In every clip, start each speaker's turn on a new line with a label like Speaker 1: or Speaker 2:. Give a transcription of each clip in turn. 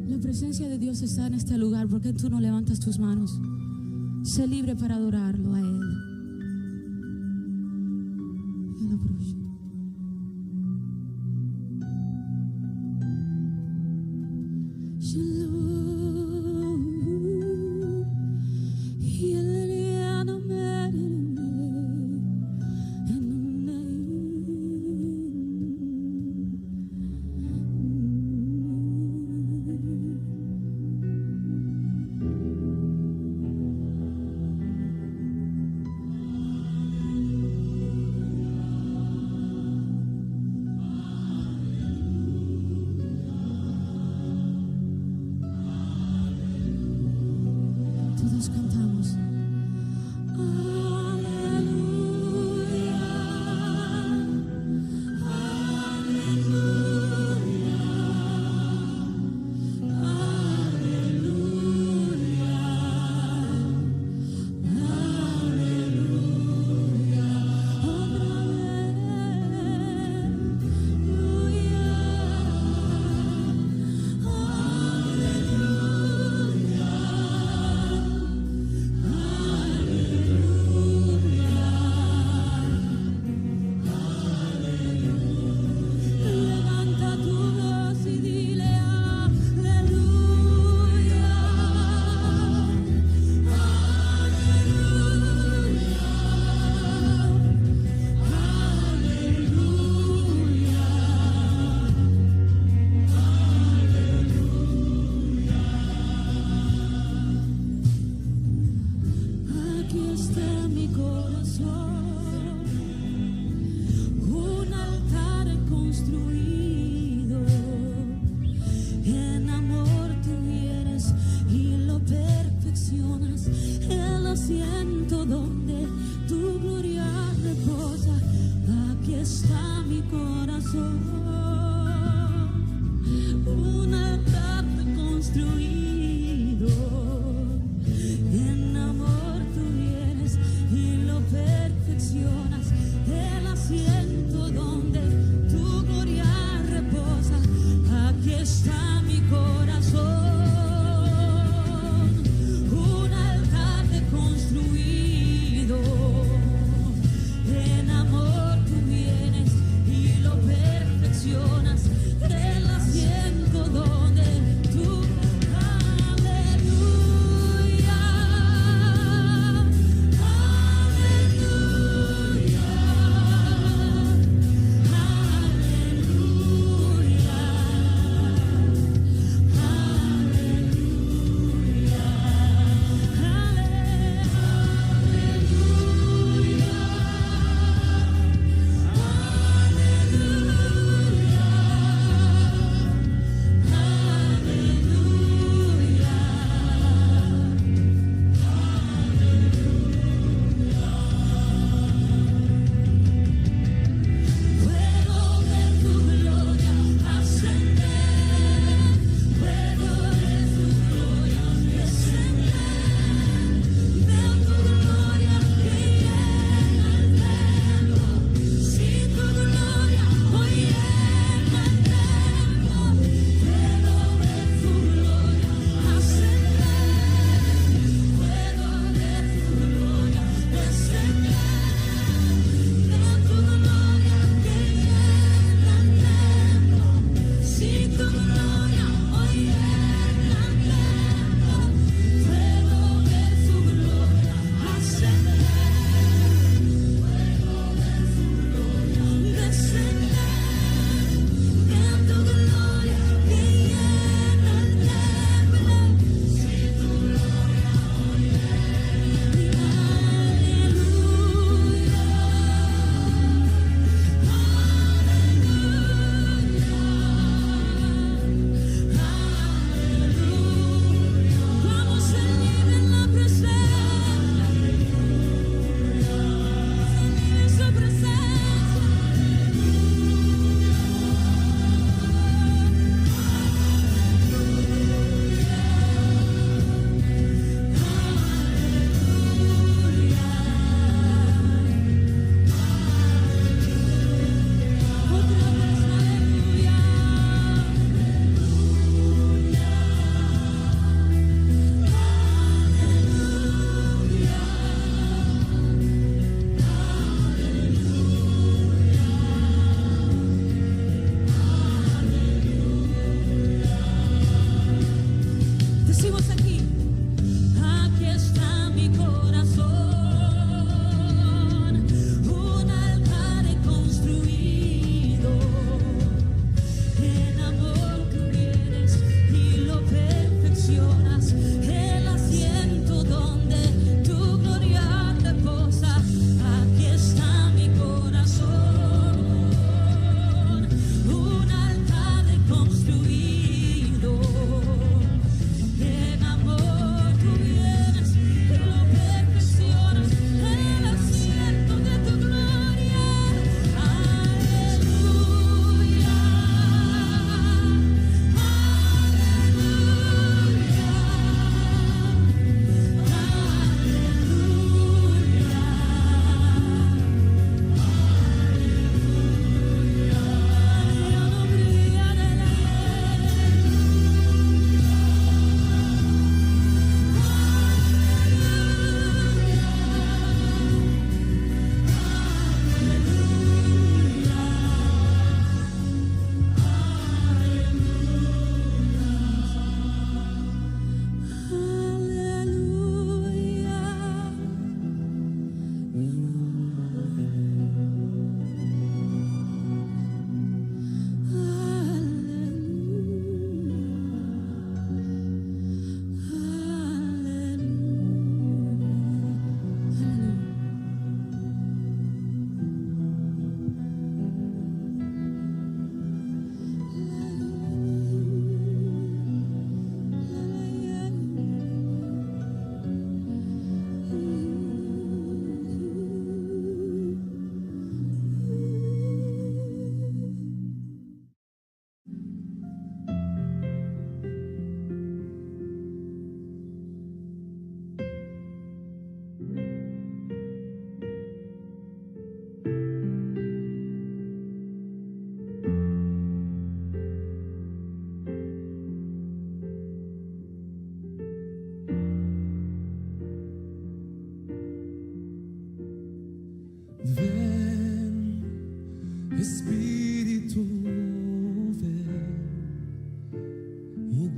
Speaker 1: La presencia de Dios está en este lugar. ¿Por qué tú no levantas tus manos? Sé libre para adorarlo a Él. Todos cantamos.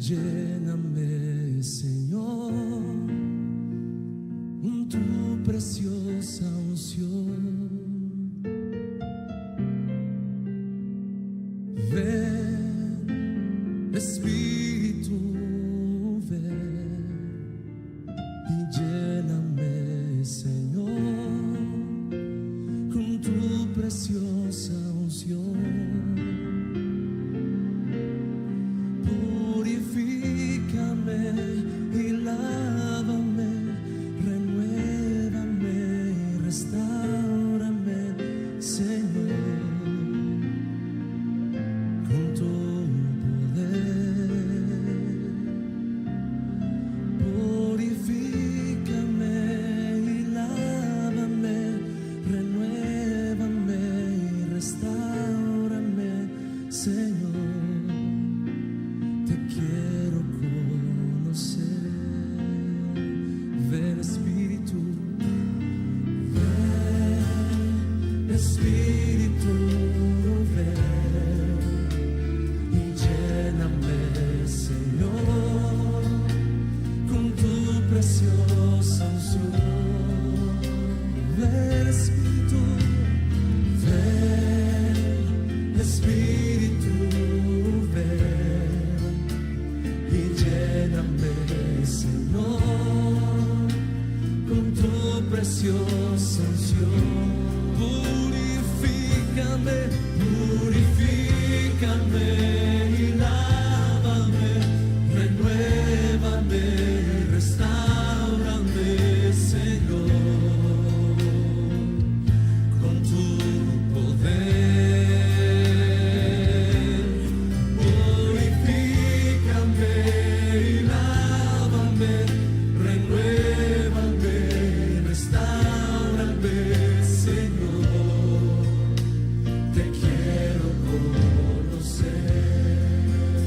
Speaker 2: Lléname, Señor, con tu preciosa unción. Ven, Espíritu, ven y lléname, Señor, con tu preciosa unción. Y lávame, renuévame, restáurame, Señor, con tu poder. Purifícame y lávame, renuévame y restáurame, Señor. Te quiero conocer. Ven, Espíritu, ven, Espíritu, ven y lléname, Señor, con tu preciosa unción. Ven, Espíritu, ven, Espíritu, ven y lléname, Señor, con tu preciosa unción. Purifícame, purifícame y lávame, renuévame, restáurame, Señor, con tu poder. Purifícame y lávame, renuévame, restáurame, Señor. Te quiero conocer.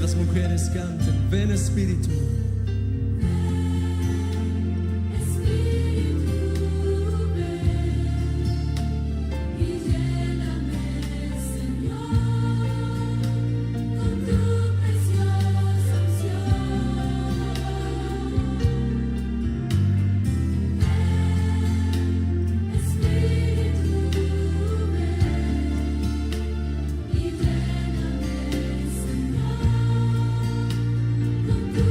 Speaker 2: Las mujeres canten, ven, Espíritu.
Speaker 3: Con tu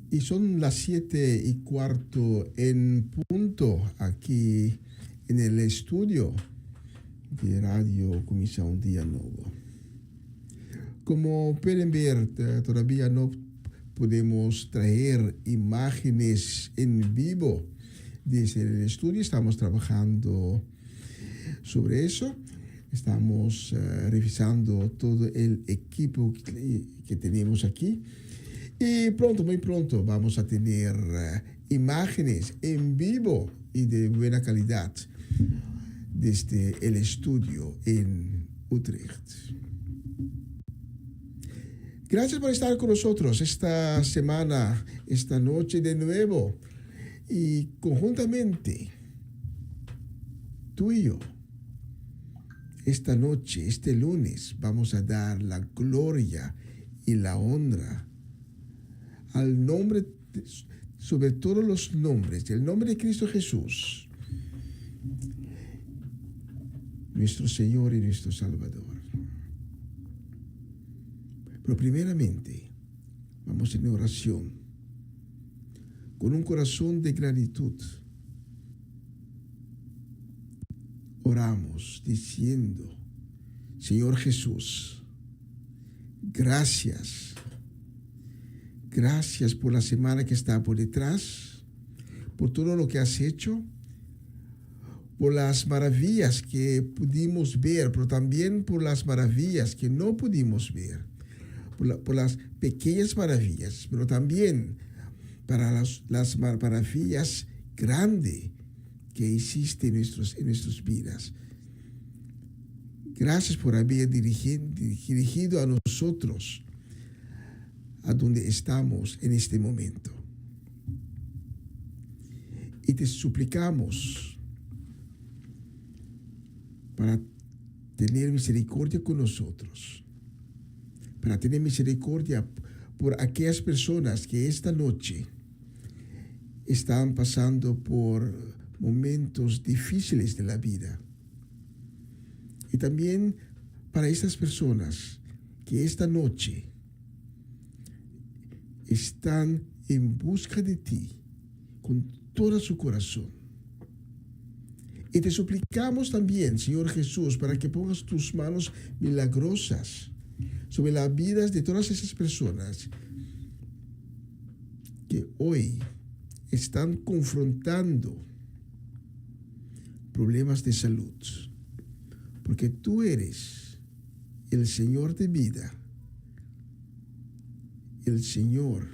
Speaker 3: Y son las 7:15 en punto aquí en el estudio de Radio Comisión Día Nuevo. Como pueden ver, todavía no podemos traer imágenes en vivo desde el estudio. Estamos trabajando sobre eso. Estamos revisando todo el equipo que tenemos aquí. Y pronto, muy pronto, vamos a tener imágenes en vivo y de buena calidad desde el estudio en Utrecht. Gracias por estar con nosotros esta semana, esta noche de nuevo. Y conjuntamente, tú y yo, esta noche, este lunes, vamos a dar la gloria y la honra al nombre, sobre todos los nombres, el nombre de Cristo Jesús, nuestro Señor y nuestro Salvador. Pero primeramente, vamos en oración, con un corazón de gratitud. Oramos diciendo: Señor Jesús, gracias. Gracias por la semana que está por detrás, por todo lo que has hecho, por las maravillas que pudimos ver, pero también por las maravillas que no pudimos ver, por las pequeñas maravillas, pero también para las maravillas grandes que hiciste en nuestras vidas. Gracias por haber dirigido a nosotros a donde estamos en este momento. Y te suplicamos para tener misericordia con nosotros, para tener misericordia por aquellas personas que esta noche están pasando por momentos difíciles de la vida. Y también para estas personas que esta noche están en busca de ti con todo su corazón. Y te suplicamos también, Señor Jesús, para que pongas tus manos milagrosas sobre las vidas de todas esas personas que hoy están confrontando problemas de salud. Porque tú eres el Señor de vida, el Señor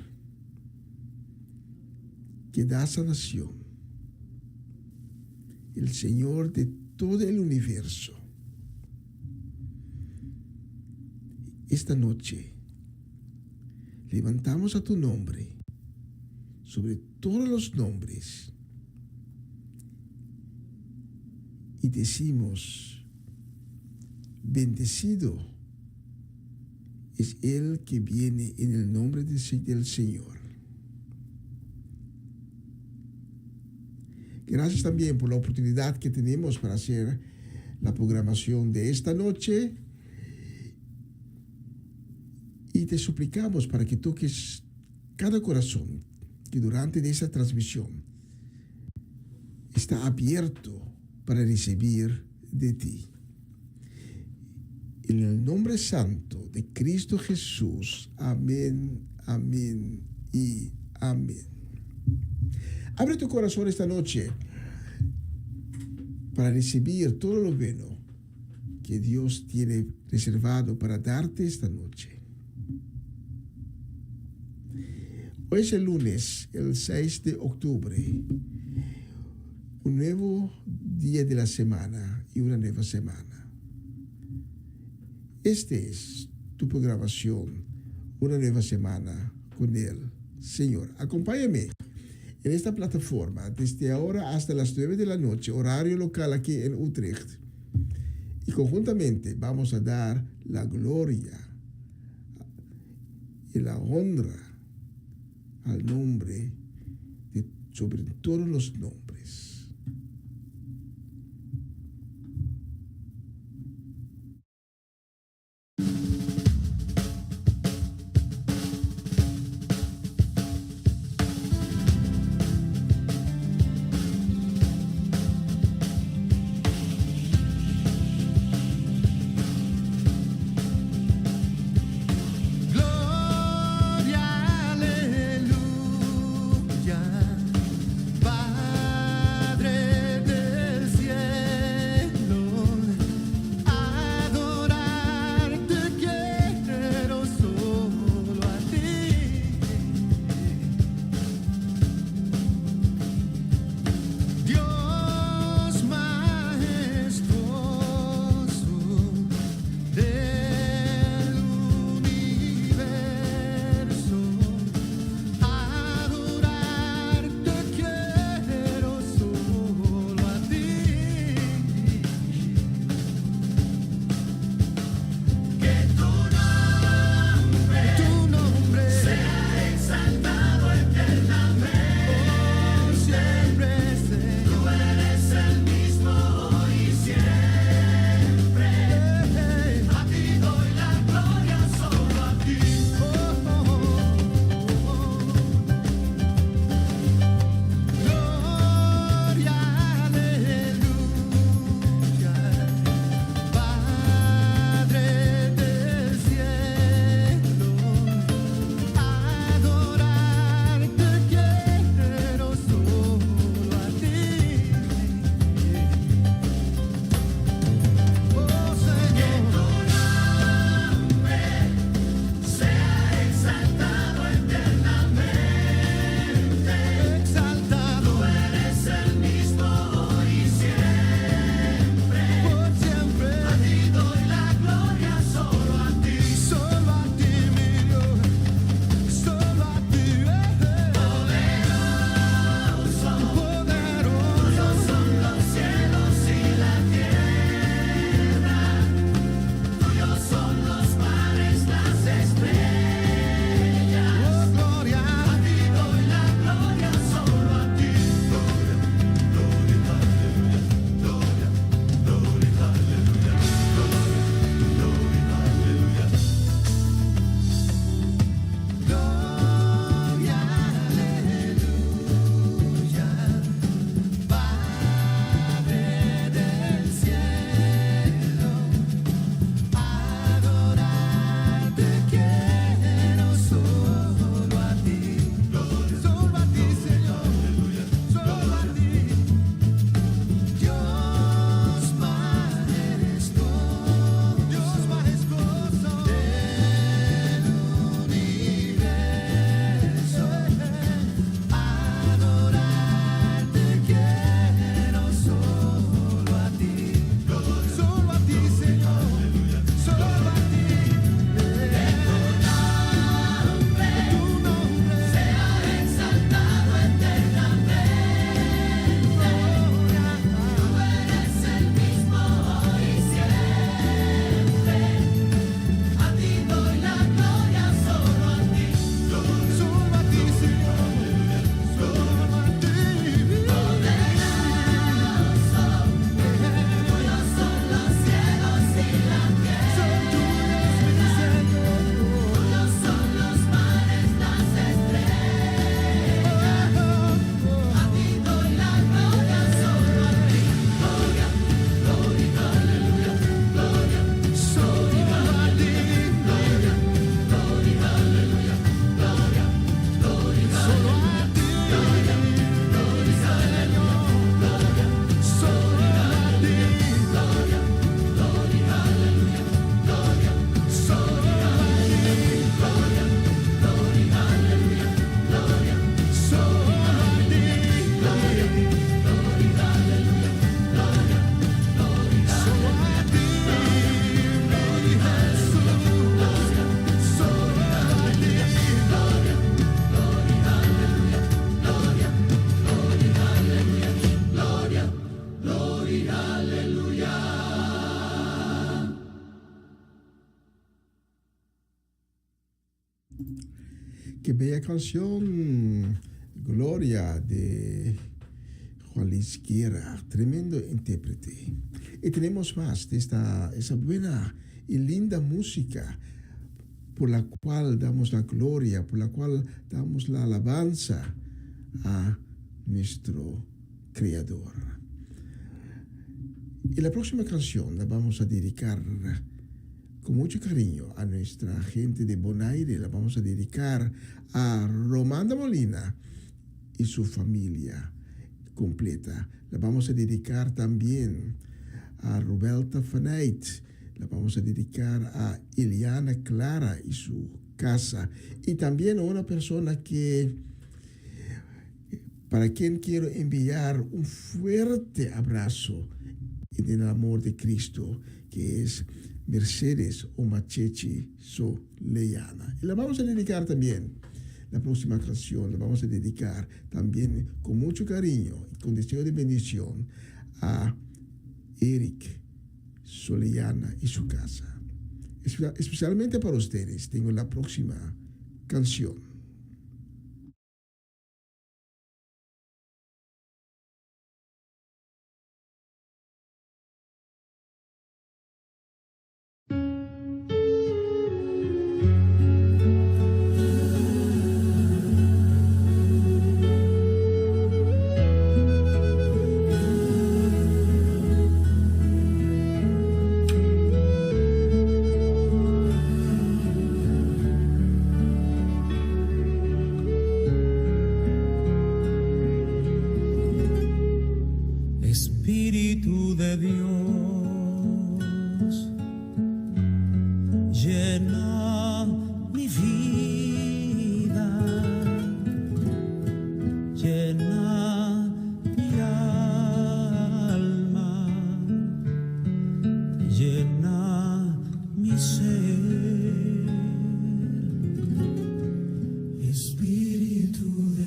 Speaker 3: que da sanación, el Señor de todo el universo. Esta noche levantamos a tu nombre sobre todos los nombres y decimos: bendecido es el que viene en el nombre del Señor. Gracias también por la oportunidad que tenemos para hacer la programación de esta noche. Y te suplicamos para que toques cada corazón que durante esta transmisión está abierto para recibir de ti. En el nombre santo de Cristo Jesús. Amén, amén y amén. Abre tu corazón esta noche para recibir todo lo bueno que Dios tiene reservado para darte esta noche. Hoy es el lunes, el 6 de octubre, un nuevo día de la semana y una nueva semana. Este es tu programación, una nueva semana con el Señor. Acompáñame en esta plataforma desde ahora hasta las 9 de la noche, horario local aquí en Utrecht. Y conjuntamente vamos a dar la gloria y la honra al nombre de sobre todos los nombres. Qué bella canción, Gloria, de Juan Luis Guerra, tremendo intérprete. Y tenemos más de esa buena y linda música por la cual damos la gloria, por la cual damos la alabanza a nuestro Creador. Y la próxima canción la vamos a dedicar con mucho cariño a nuestra gente de Bonaire. La vamos a dedicar a Romanda Molina y su familia completa. La vamos a dedicar también a Rubelta Fanait. La vamos a dedicar a Iliana Clara y su casa. Y también a una persona para quien quiero enviar un fuerte abrazo en el amor de Cristo, que es Mercedes Omachechi Soleyana. Y la vamos a dedicar también, la próxima canción, la vamos a dedicar también con mucho cariño y con deseo de bendición a Eric Soleyana y su casa. Especialmente para ustedes tengo la próxima canción.
Speaker 2: Espíritu de Dios, llena mi vida, llena mi alma, llena mi ser. Espíritu de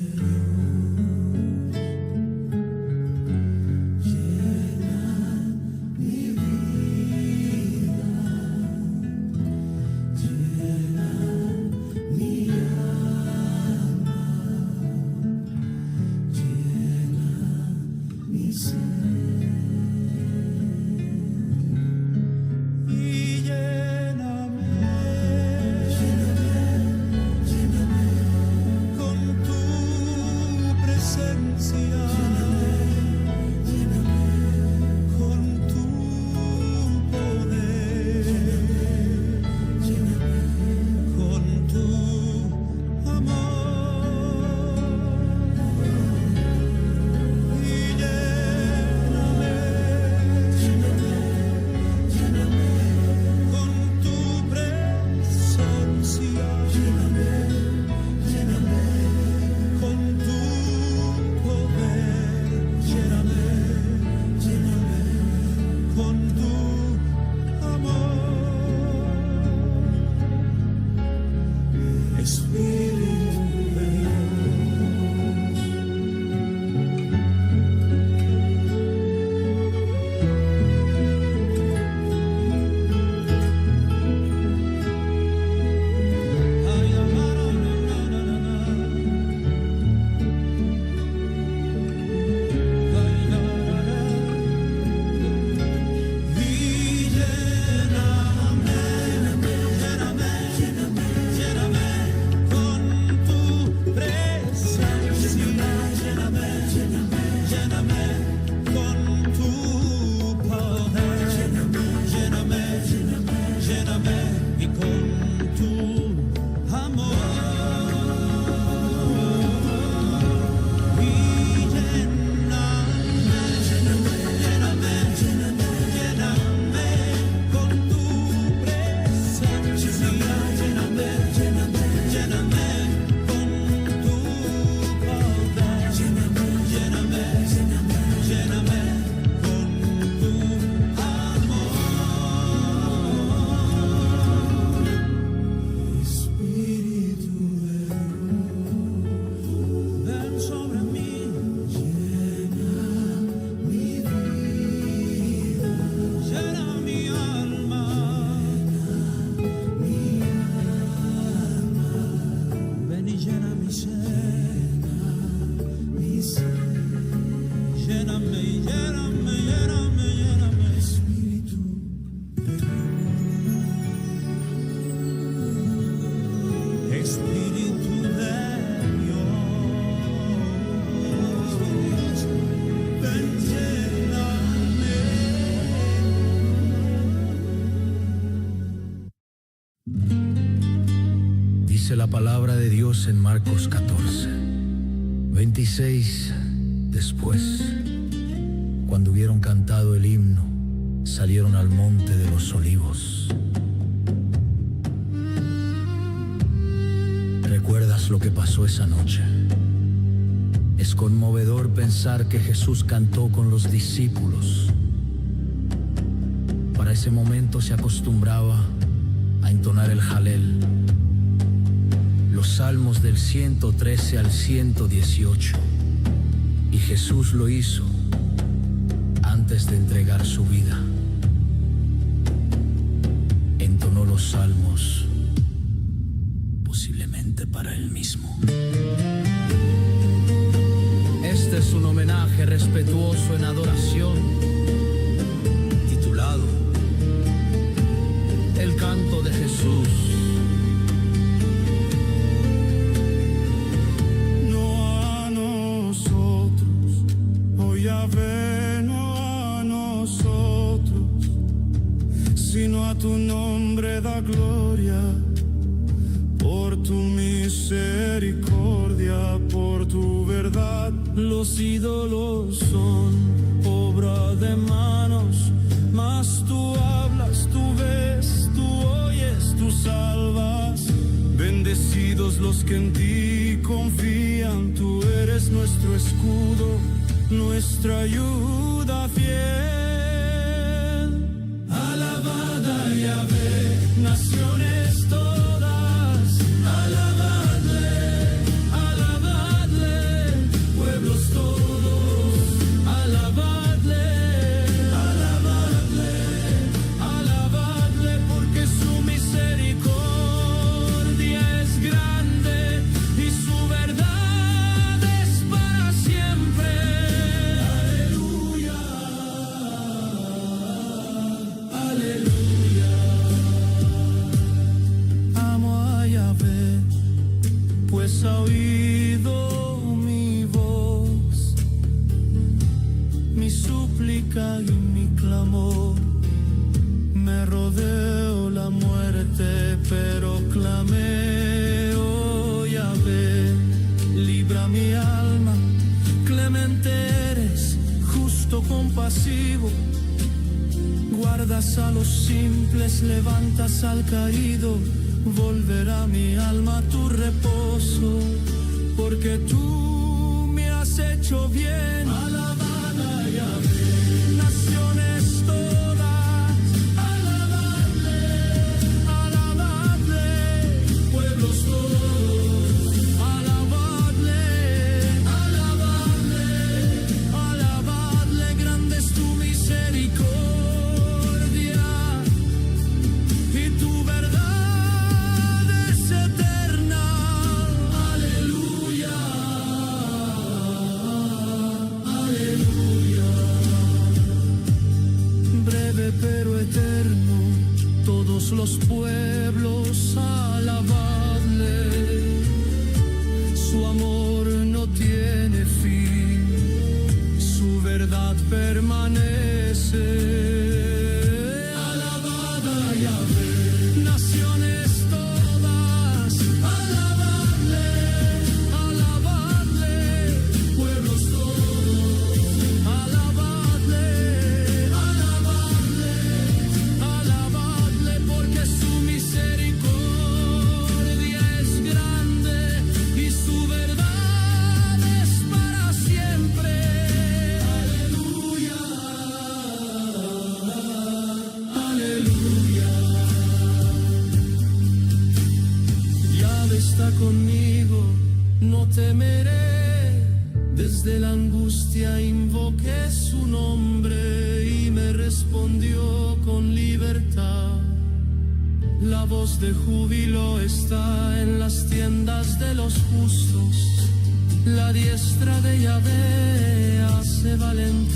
Speaker 2: lléname, lléname, lléname, lléname. Espíritu de Dios. Espíritu de Dios. Ven, lléname.
Speaker 4: Dice la palabra de Dios en Marcos 14, 26. Después, cuando hubieron cantado el himno, salieron al monte de los olivos. ¿Recuerdas lo que pasó esa noche? Es conmovedor pensar que Jesús cantó con los discípulos. Para ese momento se acostumbraba a entonar el Jalel, los salmos del 113 al 118. Y Jesús lo hizo antes de entregar su vida. Entonó los salmos, posiblemente para él mismo. Este es un homenaje respetuoso en adoración, titulado El canto de Jesús.
Speaker 2: Yahvé, no a nosotros, sino a tu nombre da gloria, por tu misericordia, por tu verdad. Los ídolos son obra de manos, mas tú hablas, tú ves, tú oyes, tú salvas. Bendecidos los que en ti confían, tú eres nuestro escudo, nuestra ayuda fiel. Alabada Yahvé, naciones todas, alabadle, alabadle, pueblos todos, alabadle, alabadle, alabadle, porque su misericordia es grande y su verdad es para siempre. Pues ha oído mi voz, mi súplica y mi clamor. Me rodeó la muerte, pero clamé, oh Yahvé, libra mi alma. Clemente eres, justo, compasivo. Guardas a los simples, levantas al caído. Volverá mi alma a tu reposo, porque tú me has hecho bien. Alabada Yahvé, naciones todas, alabadle, alabadle, pueblos todos, alabadle, alabadle, alabadle, grande es tu misericordia y tu verdad. Pero eterno, todos los pueblos alabadle. Su amor no tiene fin, su verdad permanece. Alabada Yahvé, naciones todas, alabadle, alabadle, pueblos todos, alabadle. Está conmigo, no temeré. Desde la angustia invoqué su nombre y me respondió con libertad. La voz de júbilo está en las tiendas de los justos. La diestra de Yahvé hace valentía.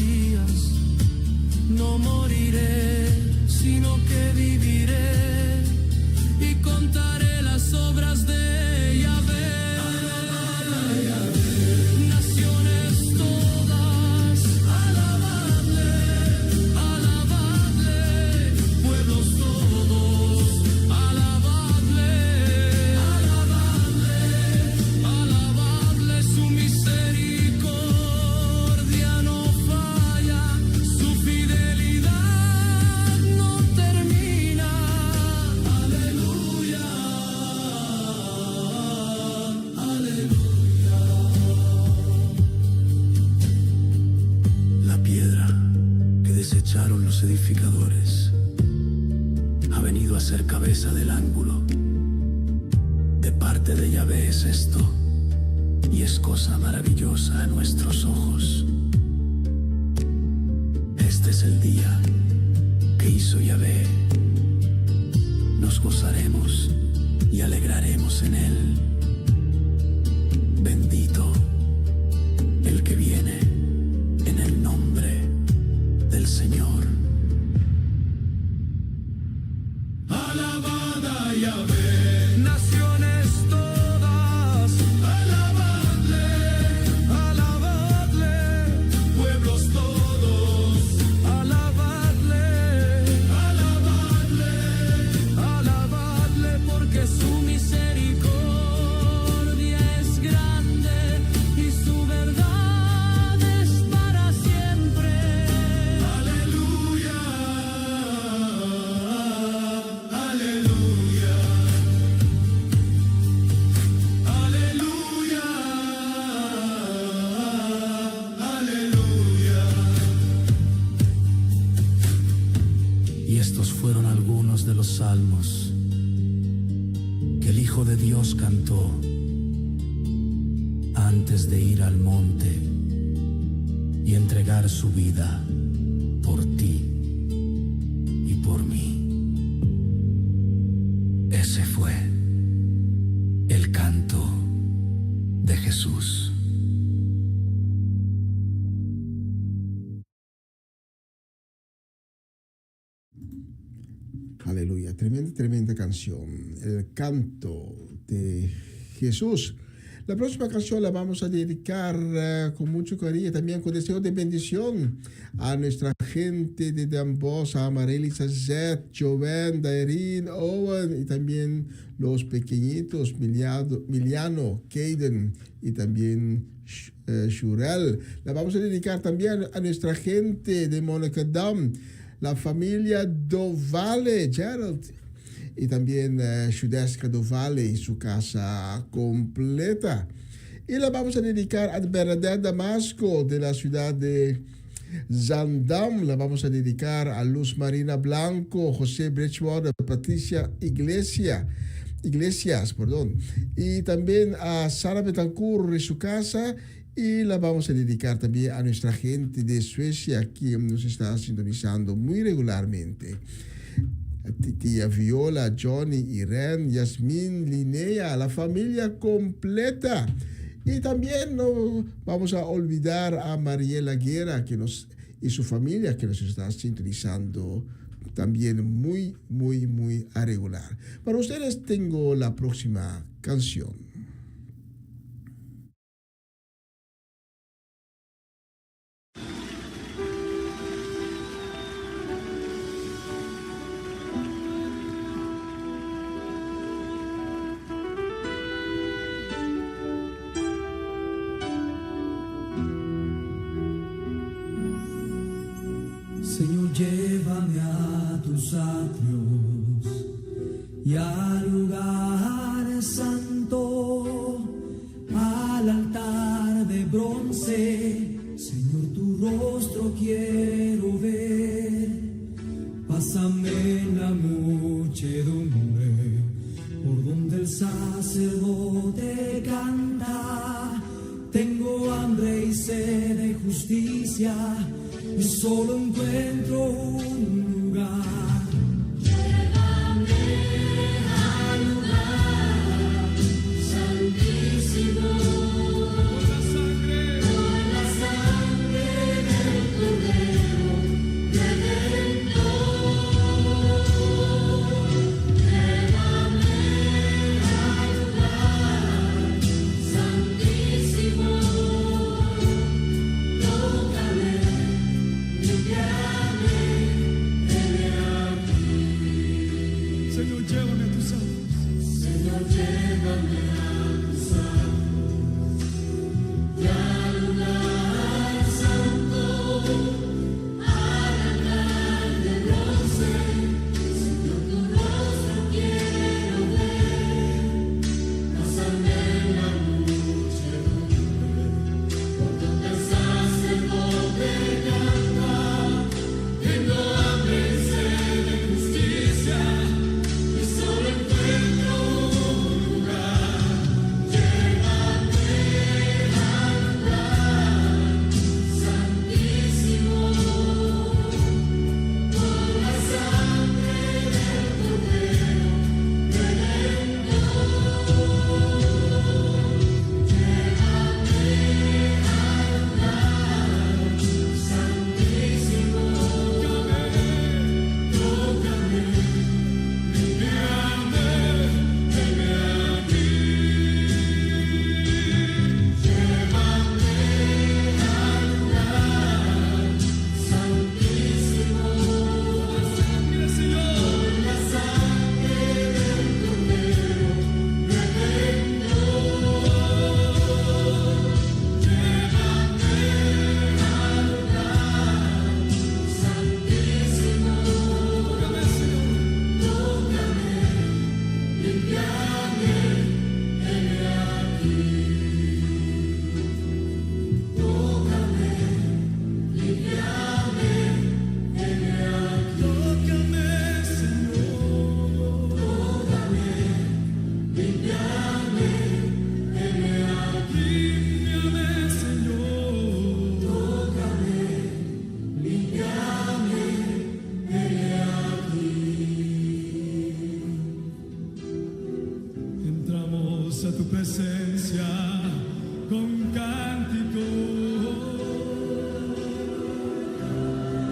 Speaker 4: desecharon los edificadores, ha venido a ser cabeza del ángulo. De parte de Yahvé es esto, y es cosa maravillosa a nuestros ojos. Este es el día que hizo Yahvé. Nos gozaremos y alegraremos en él. Bendito el que viene en el nombre del Señor.
Speaker 2: Alabad a Yahvé, naciones todas, alabadle, alabadle, pueblos todos, alabadle, alabadle, alabadle, porque su misericordia es grande y su verdad es para siempre. Aleluya, aleluya, aleluya, aleluya.
Speaker 4: Y estos fueron algunos de los salmos que el Hijo de Dios cantó antes de ir al monte y entregar su vida por ti y por mí. Ese fue el canto de Jesús.
Speaker 3: Aleluya, tremenda canción, el canto de Jesús. La próxima canción la vamos a dedicar con mucho cariño, también con deseo de bendición a nuestra gente de Dambos, a Marelisa Zet, Joven, Dairin, Owen y también los pequeñitos Miliano, Caden y también Shurel. La vamos a dedicar también a nuestra gente de Monacadam, la familia Dovale, Gerald, y también Shudeska Dovale y su casa completa. Y la vamos a dedicar a Bernadette Damasco de la ciudad de Zandam. La vamos a dedicar a Luz Marina Blanco, José Bridgewater, Patricia Iglesias, y también a Sara Betancourt y su casa. Y la vamos a dedicar también a nuestra gente de Suecia, que nos está sintonizando muy regularmente. A tía Viola, Johnny, Irene, Yasmín, Linnea, la familia completa. Y también no vamos a olvidar a Mariela Guerra y su familia, que nos está sintonizando también muy a regular. Para ustedes tengo la próxima canción.
Speaker 2: Señor, llévame a tus atrios y al lugar santo, al altar de bronce. Señor, tu rostro quiero ver. Pásame en la muchedumbre, por donde el sacerdote canta. Tengo hambre y sed de justicia, y solo encuentro un lugar. Llévame al lugar santísimo, con la sangre del Cordero Redentor. Llévame al lugar santísimo, tócame. Llame,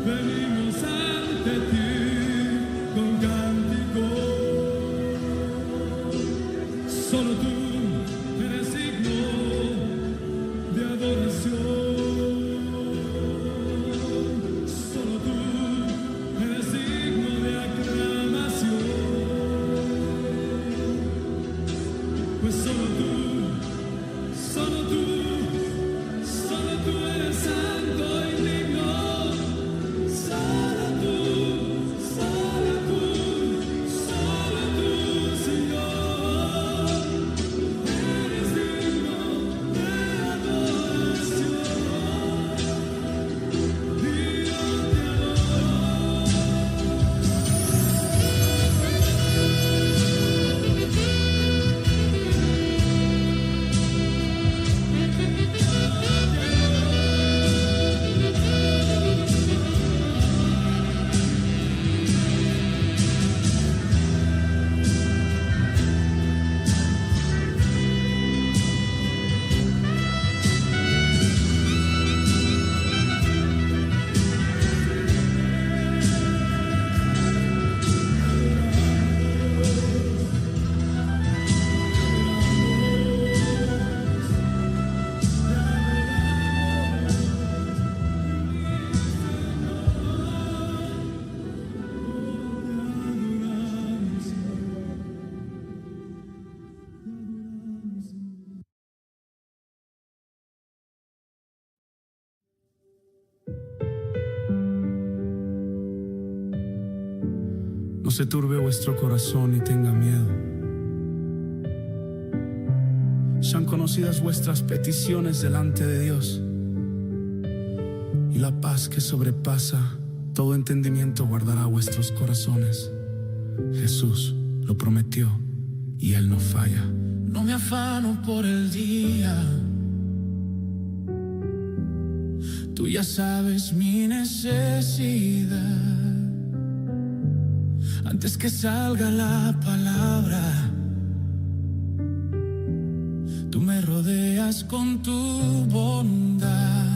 Speaker 2: venimos ante ti con cántico. Solo tú eres digno de adoración. Solo tú eres digno de aclamación. Pues solo tú eres santo y digno. Solo tú, Señor, eres digno de adoración. Dios te No se turbe vuestro corazón ni tenga miedo. Sean conocidas vuestras peticiones delante de Dios, y la paz que sobrepasa todo entendimiento guardará vuestros corazones. Jesús lo prometió y Él no falla. No me afano por el día, tú ya sabes mi necesidad. Antes que salga la palabra, tú me rodeas con tu bondad.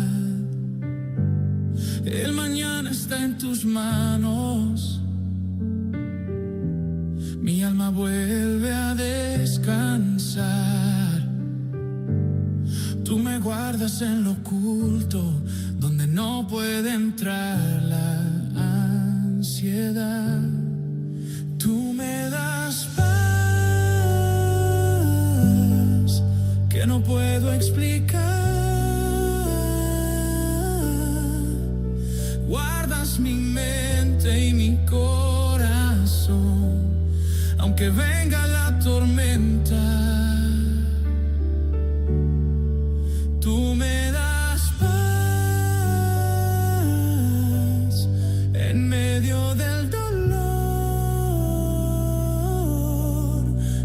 Speaker 2: El mañana está en tus manos, mi alma vuelve a descansar. Tú me guardas en lo oculto, donde no puede entrar la ansiedad. Tú me das paz que no puedo explicar. Guardas mi mente y mi corazón, aunque venga la tormenta. Tú me das paz en medio del dolor.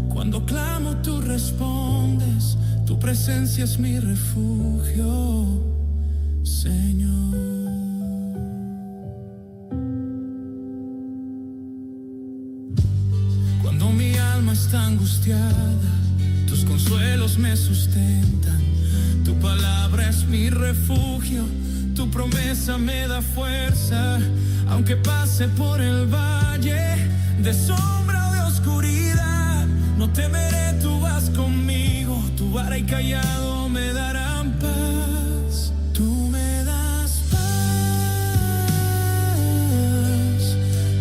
Speaker 2: Cuando clamo tú respondes, tu presencia es mi refugio, Señor. Cuando mi alma está angustiada, tus consuelos me sustentan. Tu palabra es mi refugio, tu promesa me da fuerza. Aunque pase por el valle de sombra o de oscuridad, no temeré, tú vas conmigo. Tu vara y callado me darán paz. Tú me das paz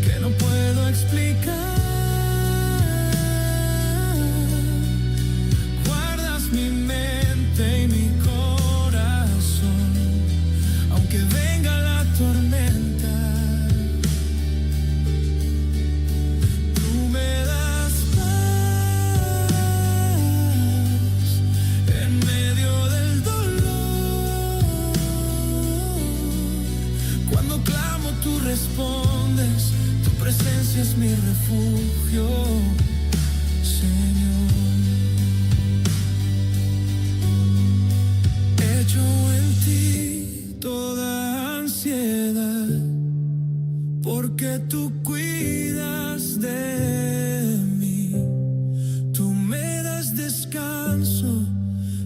Speaker 2: que no puedo explicar. Guardas mi mente y mi corazón, aunque venga la tormenta. Tú me das paz en medio del dolor. Cuando clamo tú respondes, tu presencia es mi refugio, Señor. Echo en ti toda ansiedad, porque tú cuidas de mí. Tú me das descanso, renuevas lo que hay en mí. Tú me das paz en medio del dolor. Cuando clamo tú respondes, tu presencia es mi refugio, Señor. Echo en ti toda ansiedad, porque tú cuidas de mí. Tú me das descanso,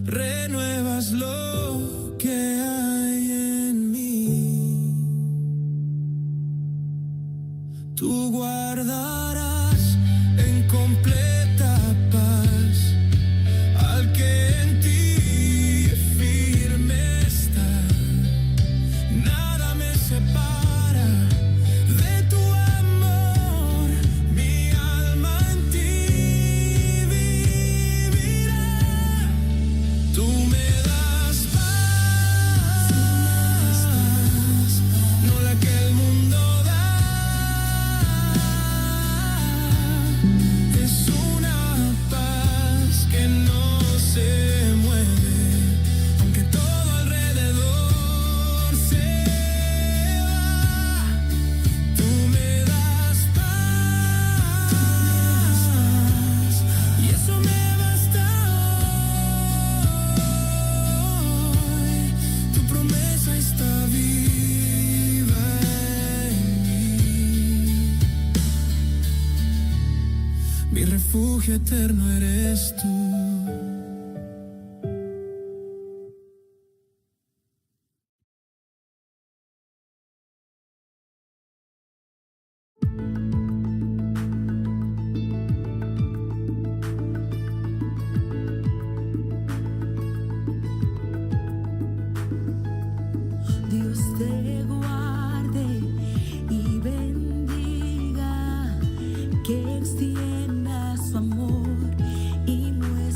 Speaker 2: renuevas lo que hay en mí. Tú me das paz en medio del dolor. Cuando clamo tú respondes, tu presencia es mi refugio, Señor. guardarás en completa paz al que en ti firme está. Nada me separa de tu amor, mi alma en ti vivirá. Tú me das paz, no la que el mundo da. Es una paz que no se mueve, aunque todo alrededor se va. Tú me das paz y eso me basta hoy. Tu promesa está viva en mí. Mi refugio eterno eres tú.
Speaker 5: Dios te guarde y bendiga, que extienda su amor y muestre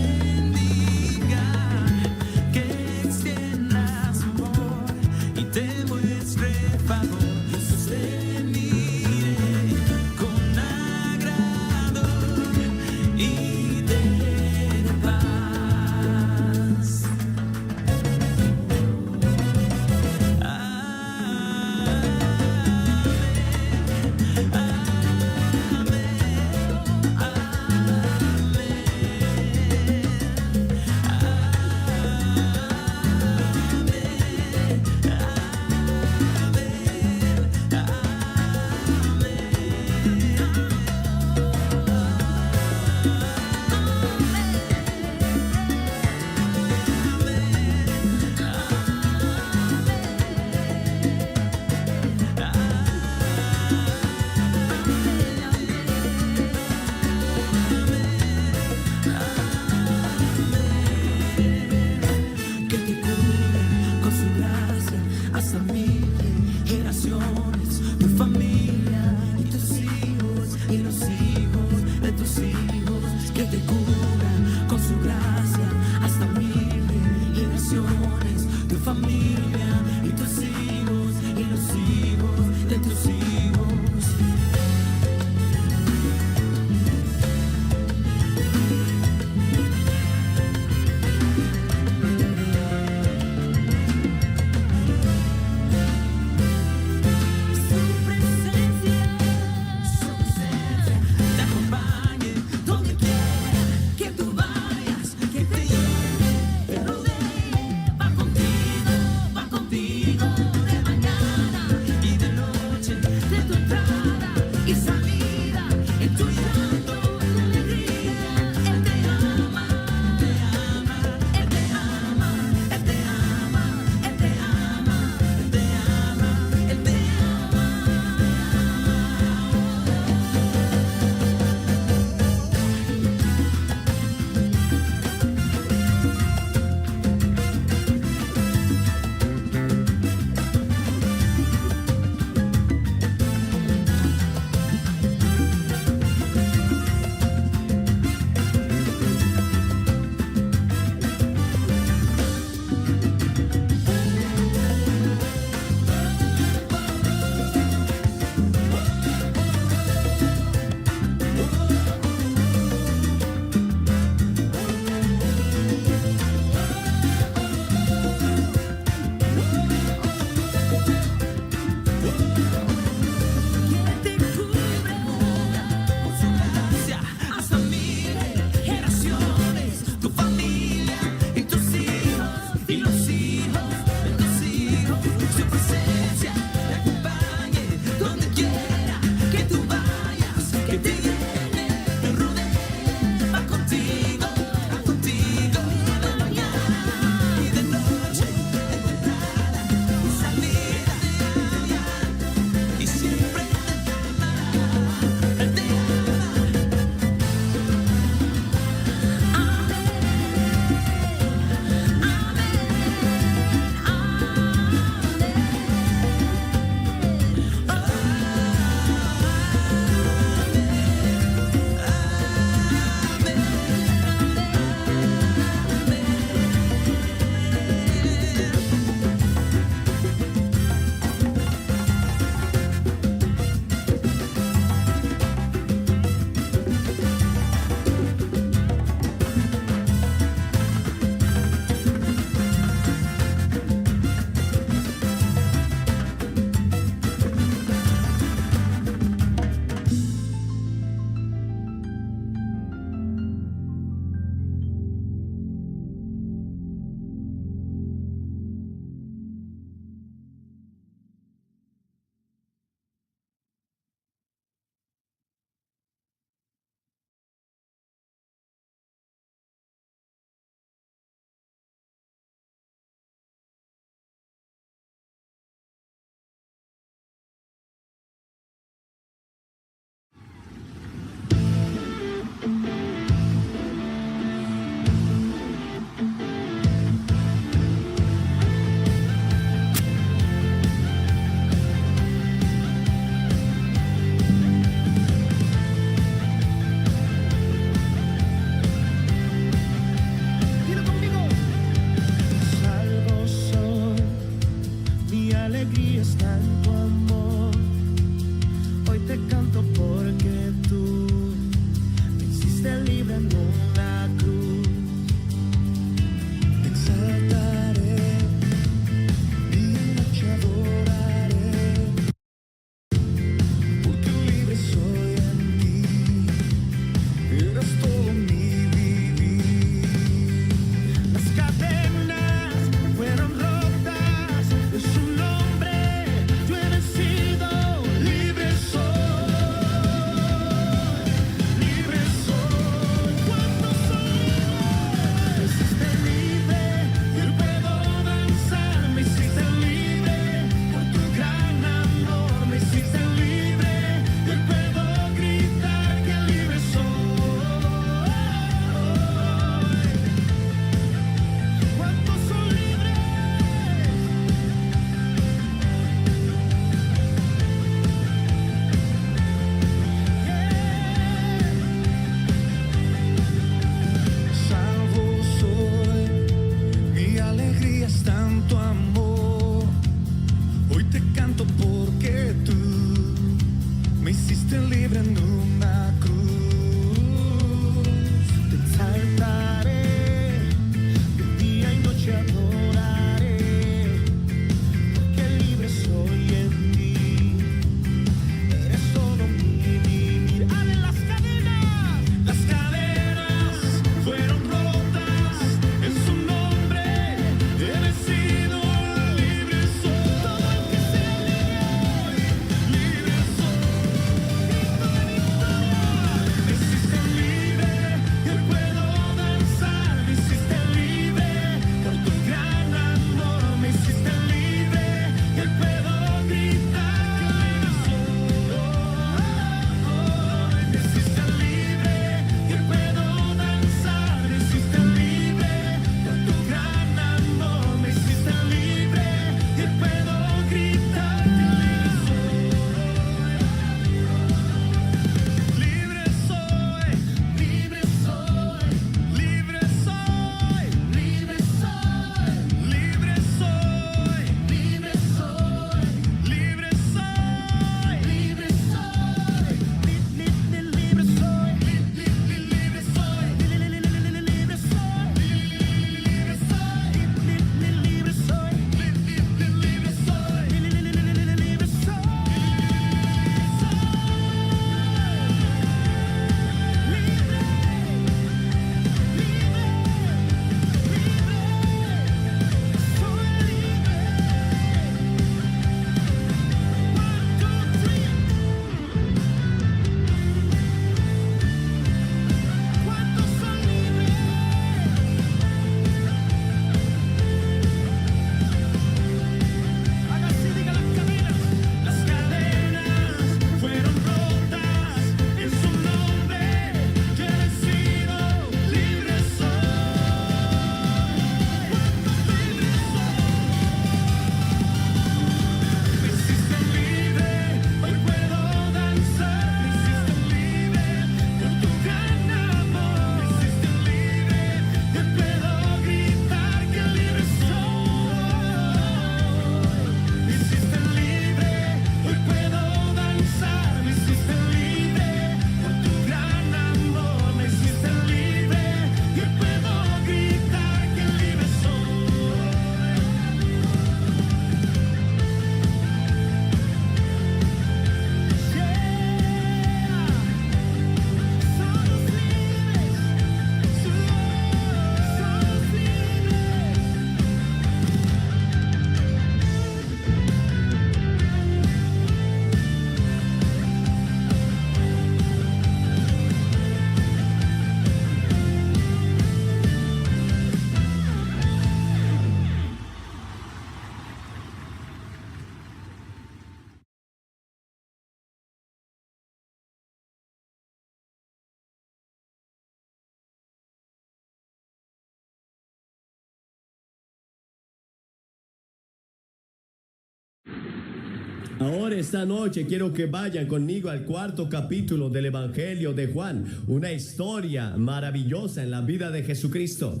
Speaker 6: Ahora esta noche quiero que vayan conmigo al 4º capítulo del Evangelio de Juan, una historia maravillosa en la vida de Jesucristo.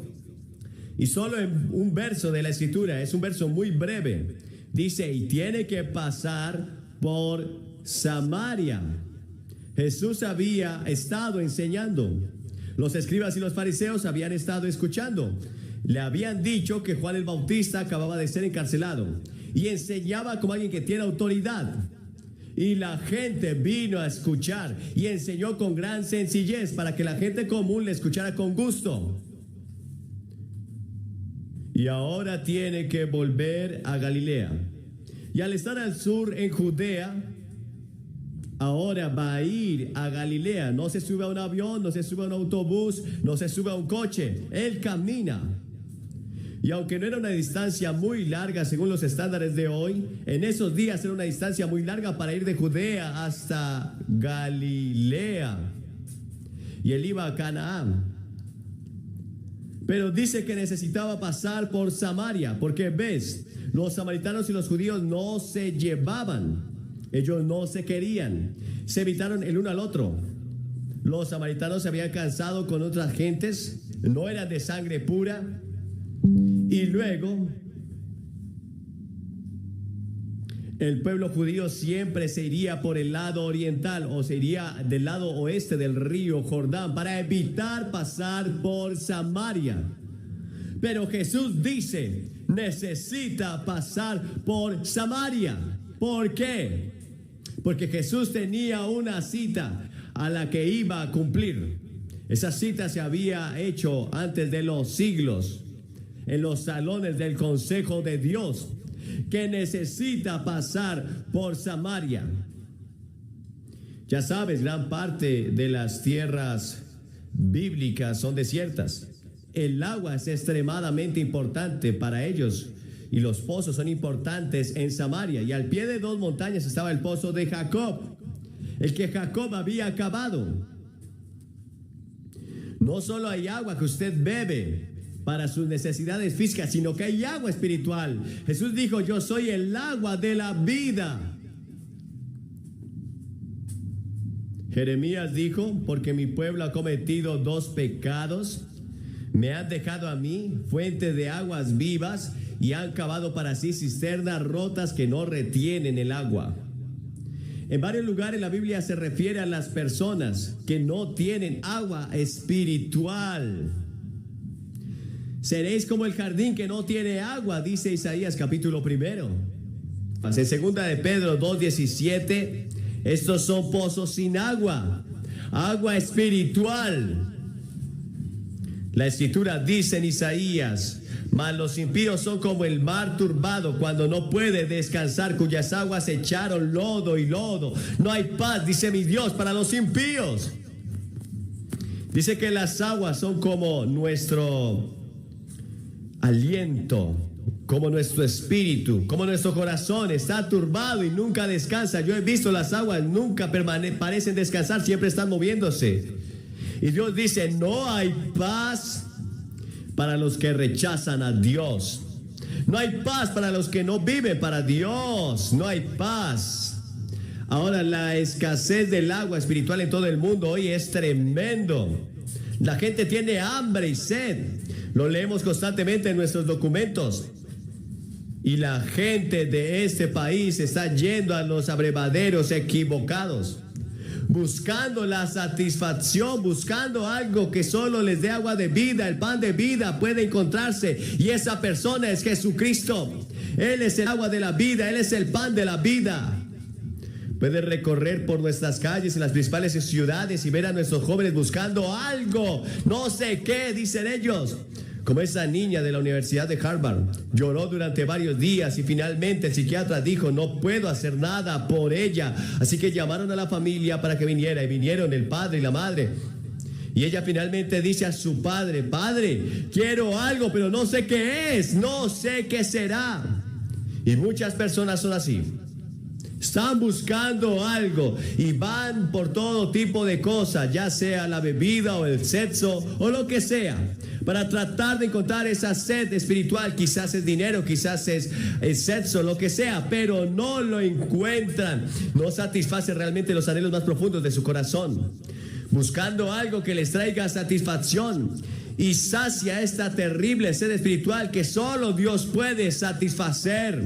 Speaker 6: Y solo en un verso de la Escritura, es un verso muy breve, dice, y tiene que pasar por Samaria. Jesús había estado enseñando. Los escribas y los fariseos habían estado escuchando. Le habían dicho que Juan el Bautista acababa de ser encarcelado y enseñaba como alguien que tiene autoridad. Y la gente vino a escuchar y enseñó con gran sencillez para que la gente común le escuchara con gusto. Y ahora tiene que volver a Galilea. Y al estar al sur en Judea, ahora va a ir a Galilea. No se sube a un avión, no se sube a un autobús, no se sube a un coche. Él camina. Y aunque no era una distancia muy larga según los estándares de hoy, en esos días era una distancia muy larga para ir de Judea hasta Galilea. Y él iba a Canaán. Pero dice que necesitaba pasar por Samaria, porque ves, los samaritanos y los judíos no se llevaban. Ellos no se querían, se evitaron el uno al otro. Los samaritanos se habían cansado con otras gentes, no eran de sangre pura. Y luego, el pueblo judío siempre se iría por el lado oriental o se iría del lado oeste del río Jordán para evitar pasar por Samaria. Pero Jesús dice, necesita pasar por Samaria. ¿Por qué? Porque Jesús tenía una cita a la que iba a cumplir. Esa cita se había hecho antes de los siglos, en los salones del consejo de Dios, que necesita pasar por Samaria. Ya sabes, gran parte de las tierras bíblicas son desiertas. El agua es extremadamente importante para ellos y los pozos son importantes en Samaria. Y al pie de 2 montañas estaba el pozo de Jacob, el que Jacob había acabado. No solo hay agua que usted bebe para sus necesidades físicas, sino que hay agua espiritual. Jesús dijo, yo soy el agua de la vida. Jeremías dijo, porque mi pueblo ha cometido 2 pecados, me han dejado a mí fuente de aguas vivas y han cavado para sí cisternas rotas que no retienen el agua. En varios lugares la Biblia se refiere a las personas que no tienen agua espiritual. Seréis como el jardín que no tiene agua, dice Isaías capítulo 1. En 2 de Pedro 2:17, estos son pozos sin agua, agua espiritual. La escritura dice en Isaías, mas los impíos son como el mar turbado cuando no puede descansar, cuyas aguas echaron lodo y lodo. No hay paz, dice mi Dios, para los impíos. Dice que las aguas son como nuestro aliento, como nuestro espíritu, como nuestro corazón está turbado y nunca descansa. Yo he visto las aguas, nunca parecen descansar, siempre están moviéndose. Y Dios dice, no hay paz para los que rechazan a Dios. No hay paz para los que no viven para Dios. No hay paz. Ahora, la escasez del agua espiritual en todo el mundo hoy es tremendo. La gente tiene hambre y sed. Lo leemos constantemente en nuestros documentos. Y la gente de este país está yendo a los abrevaderos equivocados, buscando la satisfacción, buscando algo que solo les dé agua de vida. El pan de vida puede encontrarse y esa persona es Jesucristo. Él es el agua de la vida, Él es el pan de la vida. Puede recorrer por nuestras calles en las principales ciudades y ver a nuestros jóvenes buscando algo, no sé qué, dicen ellos. Como esa niña de la Universidad de Harvard, lloró durante varios días y finalmente el psiquiatra dijo, no puedo hacer nada por ella. Así que llamaron a la familia para que viniera y vinieron el padre y la madre. Y ella finalmente dice a su padre, padre, quiero algo, pero no sé qué es, no sé qué será. Y muchas personas son así. Están buscando algo y van por todo tipo de cosas, ya sea la bebida o el sexo o lo que sea, para tratar de encontrar esa sed espiritual. Quizás es dinero, quizás es sexo, lo que sea, pero no lo encuentran. No satisface realmente los anhelos más profundos de su corazón, buscando algo que les traiga satisfacción y sacia esta terrible sed espiritual que solo Dios puede satisfacer.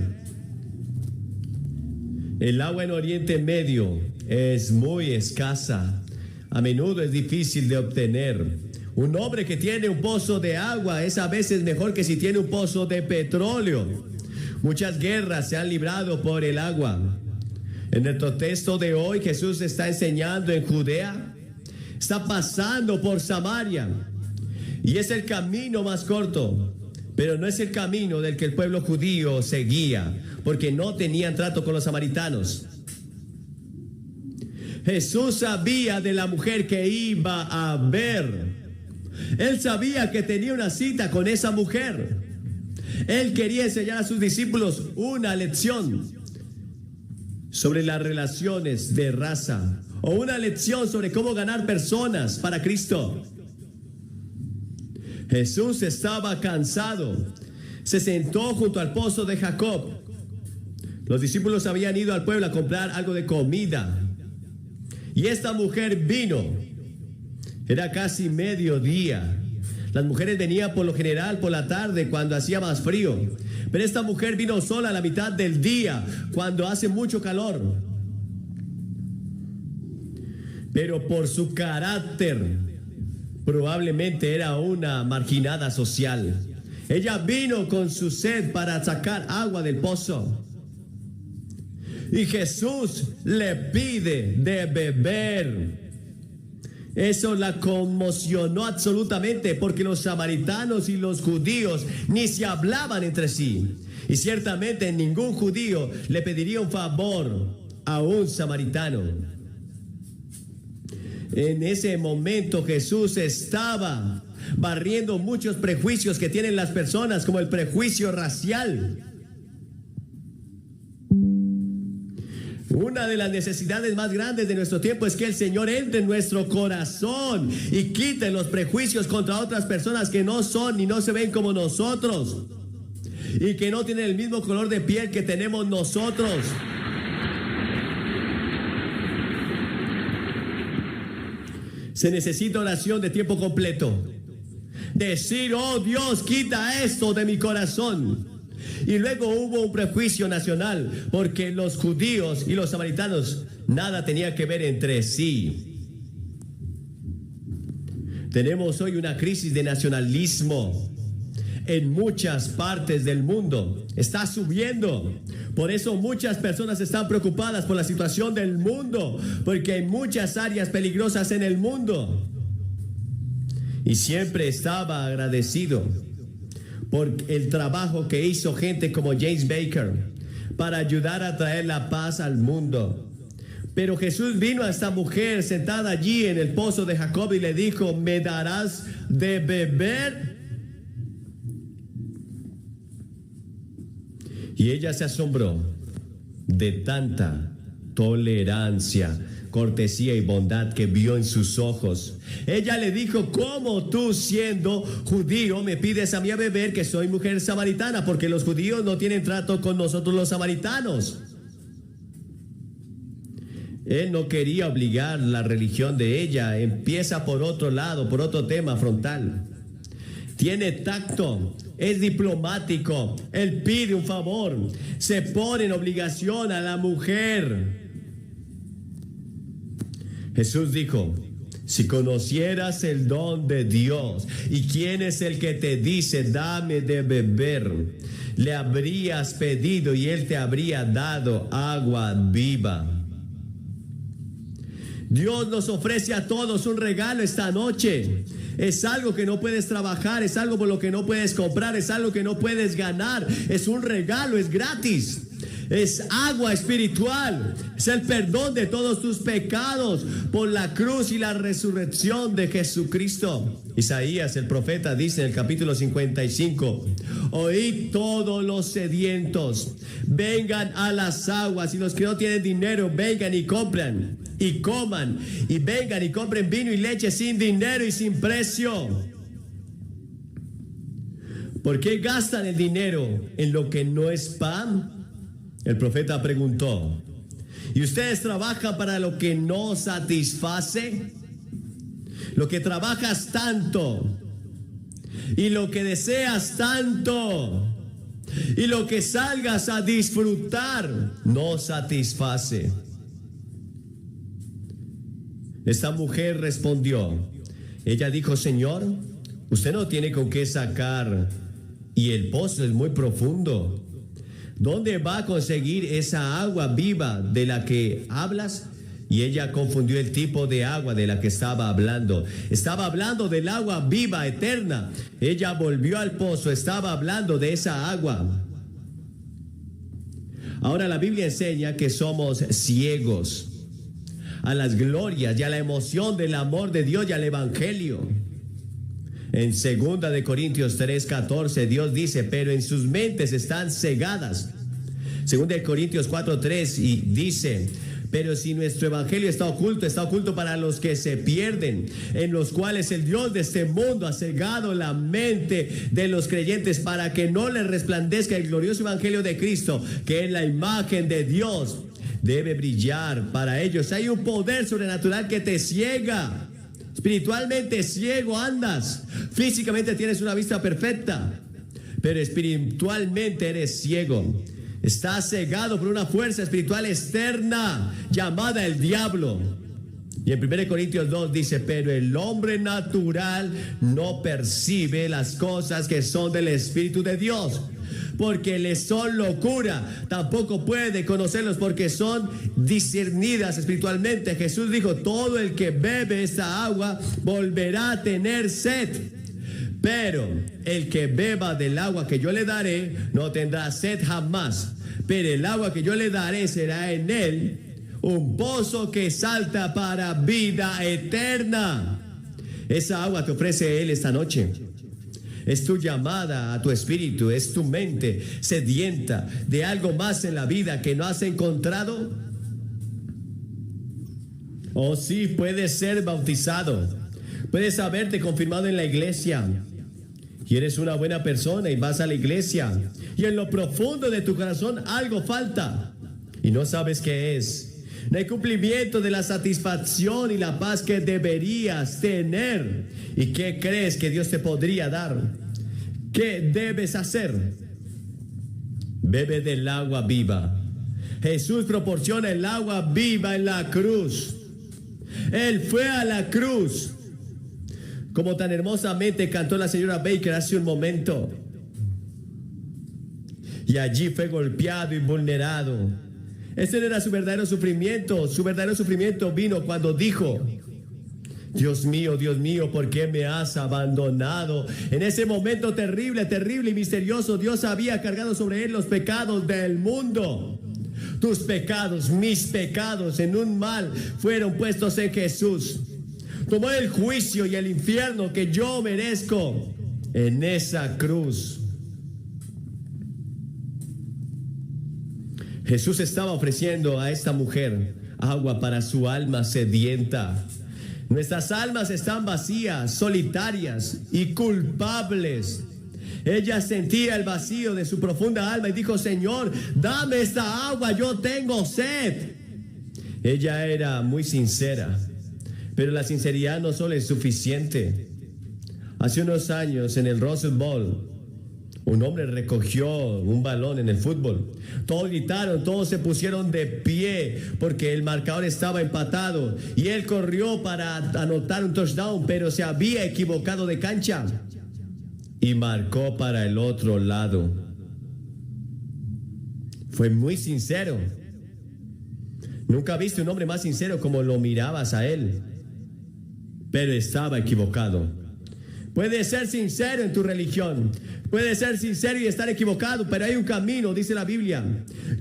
Speaker 6: El agua en Oriente Medio es muy escasa. A menudo es difícil de obtener. Un hombre que tiene un pozo de agua es a veces mejor que si tiene un pozo de petróleo. Muchas guerras se han librado por el agua. En nuestro texto de hoy, Jesús está enseñando en Judea. Está pasando por Samaria. Y es el camino más corto. Pero no es el camino del que el pueblo judío seguía, porque no tenían trato con los samaritanos. Jesús sabía de la mujer que iba a ver. Él sabía que tenía una cita con esa mujer. Él quería enseñar a sus discípulos una lección sobre las relaciones de raza, o una lección sobre cómo ganar personas para Cristo. Jesús estaba cansado. Se sentó junto al pozo de Jacob. Los discípulos habían ido al pueblo a comprar algo de comida. Y esta mujer vino. Era casi mediodía. Las mujeres venían por lo general por la tarde cuando hacía más frío. Pero esta mujer vino sola a la mitad del día cuando hace mucho calor. Pero por su carácter, probablemente era una marginada social. Ella vino con su sed para sacar agua del pozo. Y Jesús le pide de beber. Eso la conmocionó absolutamente, porque los samaritanos y los judíos ni se hablaban entre sí. Y ciertamente ningún judío le pediría un favor a un samaritano. En ese momento Jesús estaba barriendo muchos prejuicios que tienen las personas, como el prejuicio racial. Una de las necesidades más grandes de nuestro tiempo es que el Señor entre en nuestro corazón y quite los prejuicios contra otras personas que no son y no se ven como nosotros, y que no tienen el mismo color de piel que tenemos nosotros. Se necesita oración de tiempo completo. Decir: oh Dios, quita esto de mi corazón. Y luego hubo un prejuicio nacional, porque los judíos y los samaritanos nada tenían que ver entre sí. Tenemos hoy una crisis de nacionalismo en muchas partes del mundo. Está subiendo. Por eso muchas personas están preocupadas por la situación del mundo, porque hay muchas áreas peligrosas en el mundo. Y siempre estaba agradecido por el trabajo que hizo gente como James Baker para ayudar a traer la paz al mundo. Pero Jesús vino a esta mujer sentada allí en el pozo de Jacob y le dijo: ¿me darás de beber? Y ella se asombró de tanta tolerancia, cortesía y bondad que vio en sus ojos. Ella le dijo: ¿cómo tú, siendo judío, me pides a mí a beber, que soy mujer samaritana? Porque los judíos no tienen trato con nosotros los samaritanos. Él no quería obligar la religión de ella. Empieza por otro lado, por otro tema frontal. Tiene tacto, es diplomático. Él pide un favor, se pone en obligación a la mujer. Jesús dijo: si conocieras el don de Dios y quién es el que te dice dame de beber, le habrías pedido y él te habría dado agua viva. Dios nos ofrece a todos un regalo esta noche. Es algo que no puedes trabajar, es algo por lo que no puedes comprar, es algo que no puedes ganar. Es un regalo, es gratis. Es agua espiritual. Es el perdón de todos tus pecados por la cruz y la resurrección de Jesucristo. Isaías, el profeta, dice en el capítulo 55: oíd todos los sedientos, vengan a las aguas, y los que no tienen dinero, vengan y compran y coman, y vengan y compren vino y leche sin dinero y sin precio. ¿Por qué gastan el dinero en lo que no es pan? El profeta preguntó. ¿Y ustedes trabajan para lo que no satisface? Lo que trabajas tanto y lo que deseas tanto y lo que salgas a disfrutar no satisface. Esta mujer respondió. Ella dijo: Señor, usted no tiene con qué sacar y el pozo es muy profundo. ¿Dónde va a conseguir esa agua viva de la que hablas? Y ella confundió el tipo de agua de la que estaba hablando. Estaba hablando del agua viva, eterna. Ella volvió al pozo, estaba hablando de esa agua. Ahora la Biblia enseña que somos ciegos a las glorias y a la emoción del amor de Dios y al Evangelio. En 2 de Corintios 3:14 Dios dice: pero en sus mentes están cegadas. 2 de Corintios 4:3 y dice: pero si nuestro evangelio está oculto para los que se pierden, en los cuales el Dios de este mundo ha cegado la mente de los creyentes para que no les resplandezca el glorioso evangelio de Cristo, que es la imagen de Dios. Debe brillar para ellos. Hay un poder sobrenatural que te ciega. Espiritualmente ciego andas. Físicamente tienes una vista perfecta, pero espiritualmente eres ciego. Estás cegado por una fuerza espiritual externa llamada el diablo. Y en 1 Corintios 2 dice: pero el hombre natural no percibe las cosas que son del Espíritu de Dios, porque les son locura. Tampoco puede conocerlos porque son discernidas espiritualmente. Jesús dijo: todo el que bebe esta agua volverá a tener sed, pero el que beba del agua que yo le daré no tendrá sed jamás, pero el agua que yo le daré será en él un pozo que salta para vida eterna. Esa agua te ofrece Él esta noche. Es tu llamada a tu espíritu, es tu mente sedienta de algo más en la vida que no has encontrado. Oh sí, puedes ser bautizado, puedes haberte confirmado en la iglesia y eres una buena persona y vas a la iglesia y en lo profundo de tu corazón algo falta y no sabes qué es. No hay cumplimiento de la satisfacción y la paz que deberías tener. ¿Y qué crees que Dios te podría dar? ¿Qué debes hacer? Bebe del agua viva. Jesús proporciona el agua viva en la cruz. Él fue a la cruz, como tan hermosamente cantó la señora Baker hace un momento. Y allí fue golpeado y vulnerado. Ese no era su verdadero sufrimiento. Su verdadero sufrimiento vino cuando dijo: Dios mío, ¿por qué me has abandonado? En ese momento terrible, terrible y misterioso, Dios había cargado sobre él los pecados del mundo. Tus pecados, mis pecados, en un mal fueron puestos en Jesús. Tomó el juicio y el infierno que yo merezco en esa cruz. Jesús estaba ofreciendo a esta mujer agua para su alma sedienta. Nuestras almas están vacías, solitarias y culpables. Ella sentía el vacío de su profunda alma y dijo: Señor, dame esta agua, yo tengo sed. Ella era muy sincera, pero la sinceridad no solo es suficiente. Hace unos años en el Rose Bowl, un hombre recogió un balón en el fútbol. Todos gritaron, todos se pusieron de pie porque el marcador estaba empatado y él corrió para anotar un touchdown, pero se había equivocado de cancha y marcó para el otro lado. Fue muy sincero. Nunca viste un hombre más sincero como lo mirabas a él, pero estaba equivocado. Puedes ser sincero en tu religión, puedes ser sincero y estar equivocado, pero hay un camino, dice la Biblia,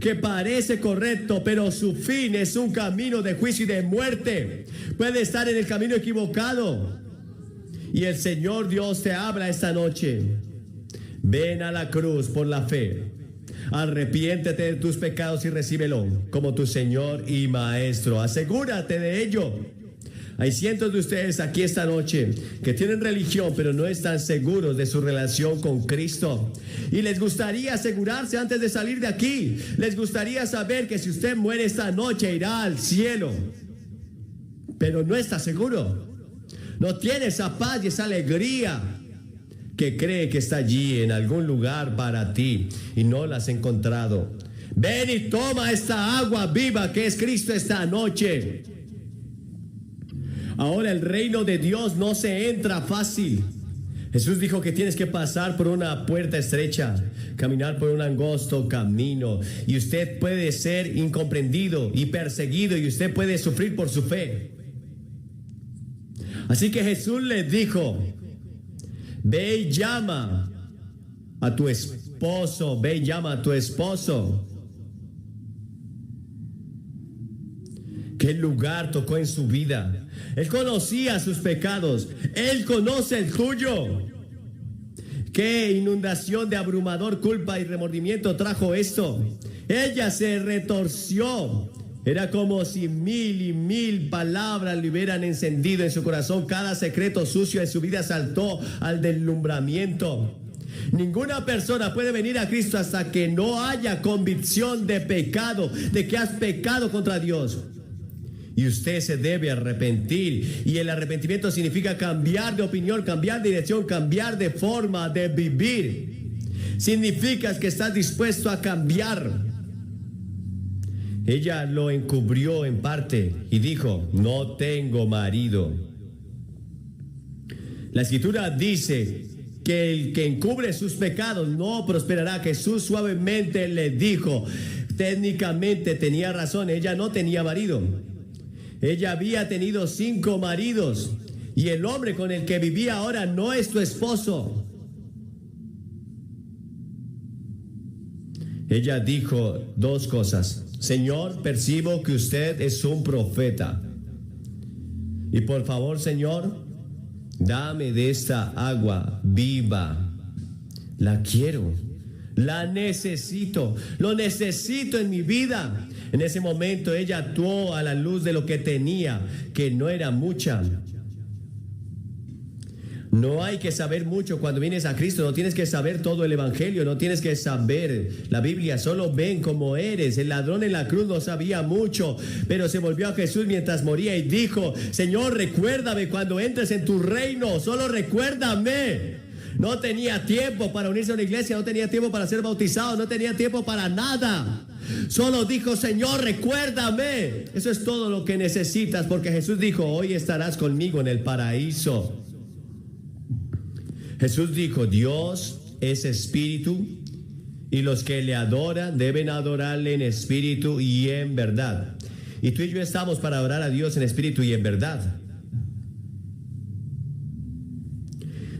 Speaker 6: que parece correcto, pero su fin es un camino de juicio y de muerte. Puedes estar en el camino equivocado y el Señor Dios te habla esta noche. Ven a la cruz por la fe, arrepiéntete de tus pecados y recíbelo como tu Señor y Maestro. Asegúrate de ello. Hay cientos de ustedes aquí esta noche que tienen religión pero no están seguros de su relación con Cristo. Y les gustaría asegurarse antes de salir de aquí. Les gustaría saber que si usted muere esta noche irá al cielo. Pero no está seguro. No tiene esa paz y esa alegría que cree que está allí en algún lugar para ti y no la has encontrado. Ven y toma esta agua viva que es Cristo esta noche. Ahora el reino de Dios no se entra fácil. Jesús dijo que tienes que pasar por una puerta estrecha, caminar por un angosto camino, y usted puede ser incomprendido y perseguido y usted puede sufrir por su fe. Así que Jesús le dijo: ve y llama a tu esposo, ve y llama a tu esposo. ¿Qué lugar tocó en su vida? Él conocía sus pecados. Él conoce el tuyo. ¿Qué inundación de abrumador culpa y remordimiento trajo esto? Ella se retorció. Era como si 1000 y 1000 palabras le hubieran encendido en su corazón. Cada secreto sucio de su vida saltó al deslumbramiento. Ninguna persona puede venir a Cristo hasta que no haya convicción de pecado, de que has pecado contra Dios. Y usted se debe arrepentir. Y el arrepentimiento significa cambiar de opinión, cambiar de dirección, cambiar de forma de vivir. Significa que estás dispuesto a cambiar. Ella lo encubrió en parte y dijo: no tengo marido. La escritura dice que el que encubre sus pecados no prosperará. Jesús suavemente le dijo. Técnicamente tenía razón, ella no tenía marido. Ella había tenido 5 maridos y el hombre con el que vivía ahora no es tu esposo. Ella dijo 2 cosas. Señor, percibo que usted es un profeta. Y por favor, Señor, dame de esta agua viva. La quiero, la necesito, lo necesito en mi vida. En ese momento ella actuó a la luz de lo que tenía, que no era mucha. No hay que saber mucho cuando vienes a Cristo. No tienes que saber todo el evangelio, no tienes que saber la Biblia. Solo ven como eres. El ladrón en la cruz no sabía mucho, pero se volvió a Jesús mientras moría y dijo: Señor, recuérdame cuando entres en tu reino. Solo recuérdame. No tenía tiempo para unirse a una iglesia, no tenía tiempo para ser bautizado, no tenía tiempo para nada. Solo dijo: Señor, recuérdame. Eso es todo lo que necesitas, porque Jesús dijo: hoy estarás conmigo en el paraíso. Jesús dijo: Dios es espíritu y los que le adoran deben adorarle en espíritu y en verdad. Y tú y yo estamos para adorar a Dios en espíritu y en verdad.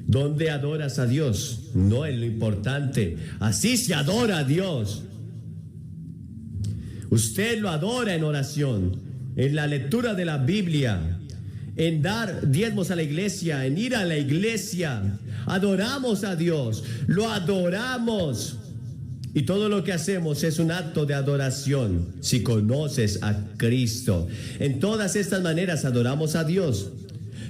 Speaker 6: ¿Dónde adoras a Dios? No es lo importante. Así se adora a Dios. Usted lo adora en oración, en la lectura de la Biblia, en dar diezmos a la iglesia, en ir a la iglesia. Adoramos a Dios, lo adoramos. Y todo lo que hacemos es un acto de adoración. Si conoces a Cristo, en todas estas maneras adoramos a Dios.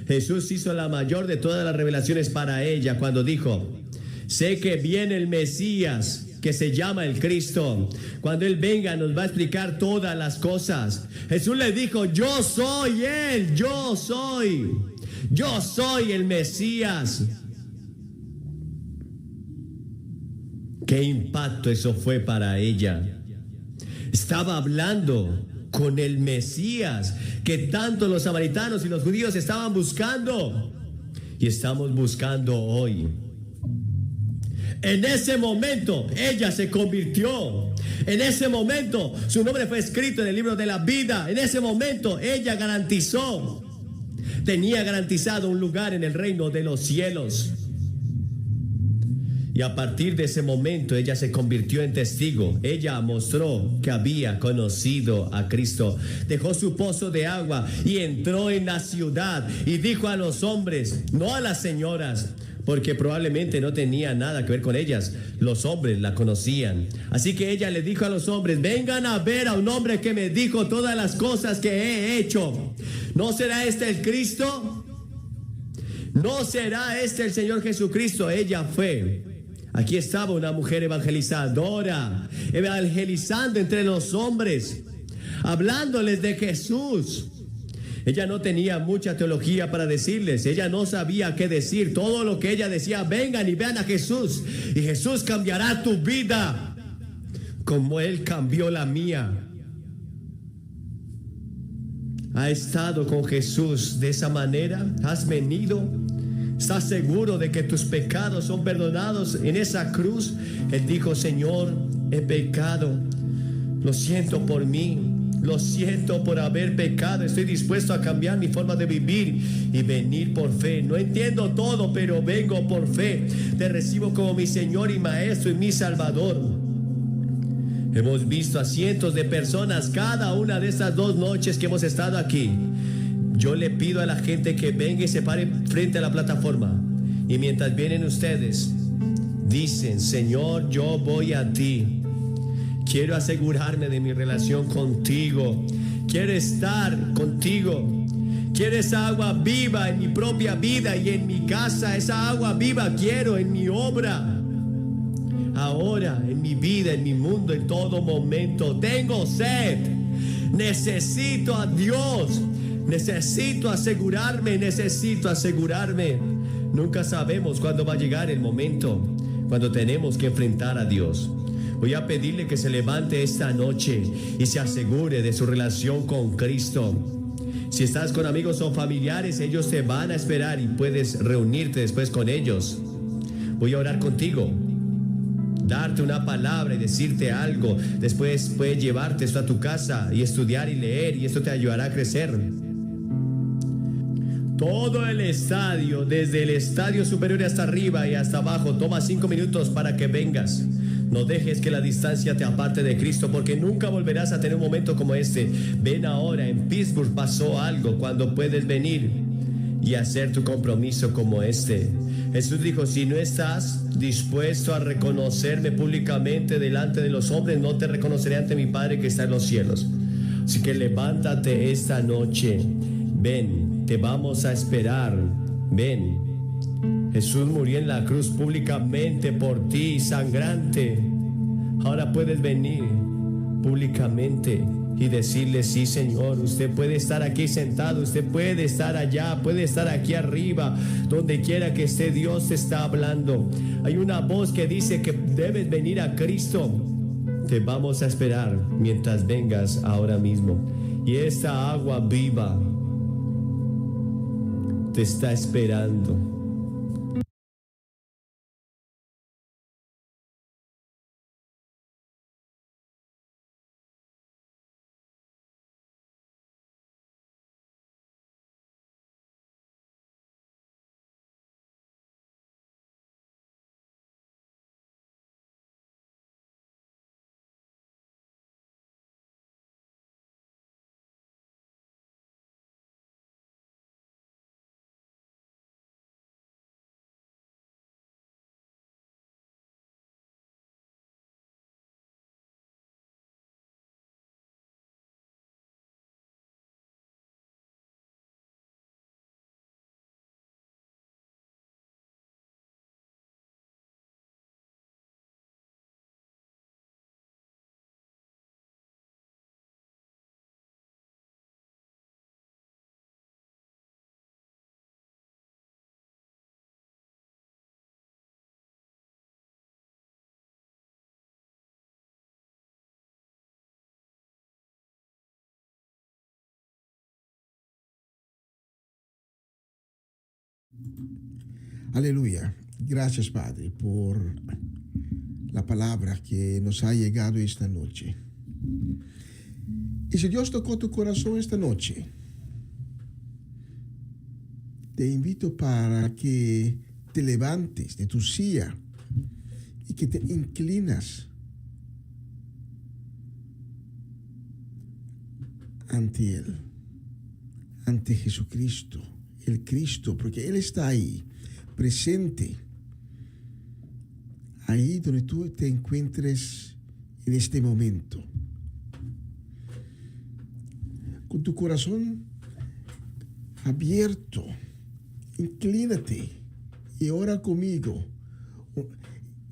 Speaker 6: Jesús hizo la mayor de todas las revelaciones para ella cuando dijo: sé que viene el Mesías, que se llama el Cristo. Cuando Él venga nos va a explicar todas las cosas. Jesús le dijo: yo soy Él, yo soy el Mesías. ¿Qué impacto eso fue para ella? Estaba hablando con el Mesías que tanto los samaritanos y los judíos estaban buscando y estamos buscando hoy. En ese momento ella se convirtió. En ese momento su nombre fue escrito en el libro de la vida. En ese momento ella tenía garantizado un lugar en el reino de los cielos. Y a partir de ese momento ella se convirtió en testigo. Ella mostró que había conocido a Cristo. Dejó su pozo de agua y entró en la ciudad y dijo a los hombres, no a las señoras, porque probablemente no tenía nada que ver con ellas. Los hombres la conocían. Así que ella le dijo a los hombres: vengan a ver a un hombre que me dijo todas las cosas que he hecho. ¿No será este el Cristo? ¿No será este el Señor Jesucristo? Ella fue. Aquí estaba una mujer evangelizadora, evangelizando entre los hombres, hablándoles de Jesús. Ella no tenía mucha teología para decirles, ella no sabía qué decir. Todo lo que ella decía, vengan y vean a Jesús, y Jesús cambiará tu vida como Él cambió la mía. ¿Ha estado con Jesús de esa manera? ¿Has venido? ¿Estás seguro de que tus pecados son perdonados en esa cruz? Él dijo, Señor, he pecado, lo siento por mí. Lo siento por haber pecado. Estoy dispuesto a cambiar mi forma de vivir y venir por fe. No entiendo todo, pero vengo por fe. Te recibo como mi Señor y Maestro y mi Salvador. Hemos visto a cientos de personas cada una de estas 2 noches que hemos estado aquí. Yo le pido a la gente que venga y se pare frente a la plataforma. Y mientras vienen ustedes, dicen, Señor, yo voy a ti. Quiero asegurarme de mi relación contigo. Quiero estar contigo. Quiero esa agua viva en mi propia vida y en mi casa. Esa agua viva quiero en mi obra. Ahora, en mi vida, en mi mundo, en todo momento. Tengo sed. Necesito a Dios. Necesito asegurarme. Nunca sabemos cuándo va a llegar el momento cuando tenemos que enfrentar a Dios. Voy a pedirle que se levante esta noche y se asegure de su relación con Cristo. Si estás con amigos o familiares, ellos te van a esperar y puedes reunirte después con ellos. Voy a orar contigo, darte una palabra y decirte algo. Después puedes llevarte esto a tu casa y estudiar y leer, y esto te ayudará a crecer. Todo el estadio, desde el estadio superior hasta arriba y hasta abajo, toma 5 minutos para que vengas. No dejes que la distancia te aparte de Cristo, porque nunca volverás a tener un momento como este. Ven ahora. En Pittsburgh pasó algo cuando puedes venir y hacer tu compromiso como este. Jesús dijo, si no estás dispuesto a reconocerme públicamente delante de los hombres, no te reconoceré ante mi Padre que está en los cielos. Así que levántate esta noche. Ven, te vamos a esperar. Ven. Jesús murió en la cruz públicamente por ti, sangrante. Ahora puedes venir públicamente y decirle, sí, Señor, usted puede estar aquí sentado, usted puede estar allá, puede estar aquí arriba, donde quiera que esté, Dios te está hablando. Hay una voz que dice que debes venir a Cristo. Te vamos a esperar mientras vengas ahora mismo. Y esta agua viva te está esperando.
Speaker 3: Aleluya. Gracias, Padre, por la palabra que nos ha llegado esta noche. Y si Dios tocó tu corazón esta noche, te invito para que te levantes de tu silla y que te inclinas ante Él, ante Jesucristo, el Cristo, porque Él está ahí, presente, ahí donde tú te encuentres en este momento. Con tu corazón abierto, inclínate y ora conmigo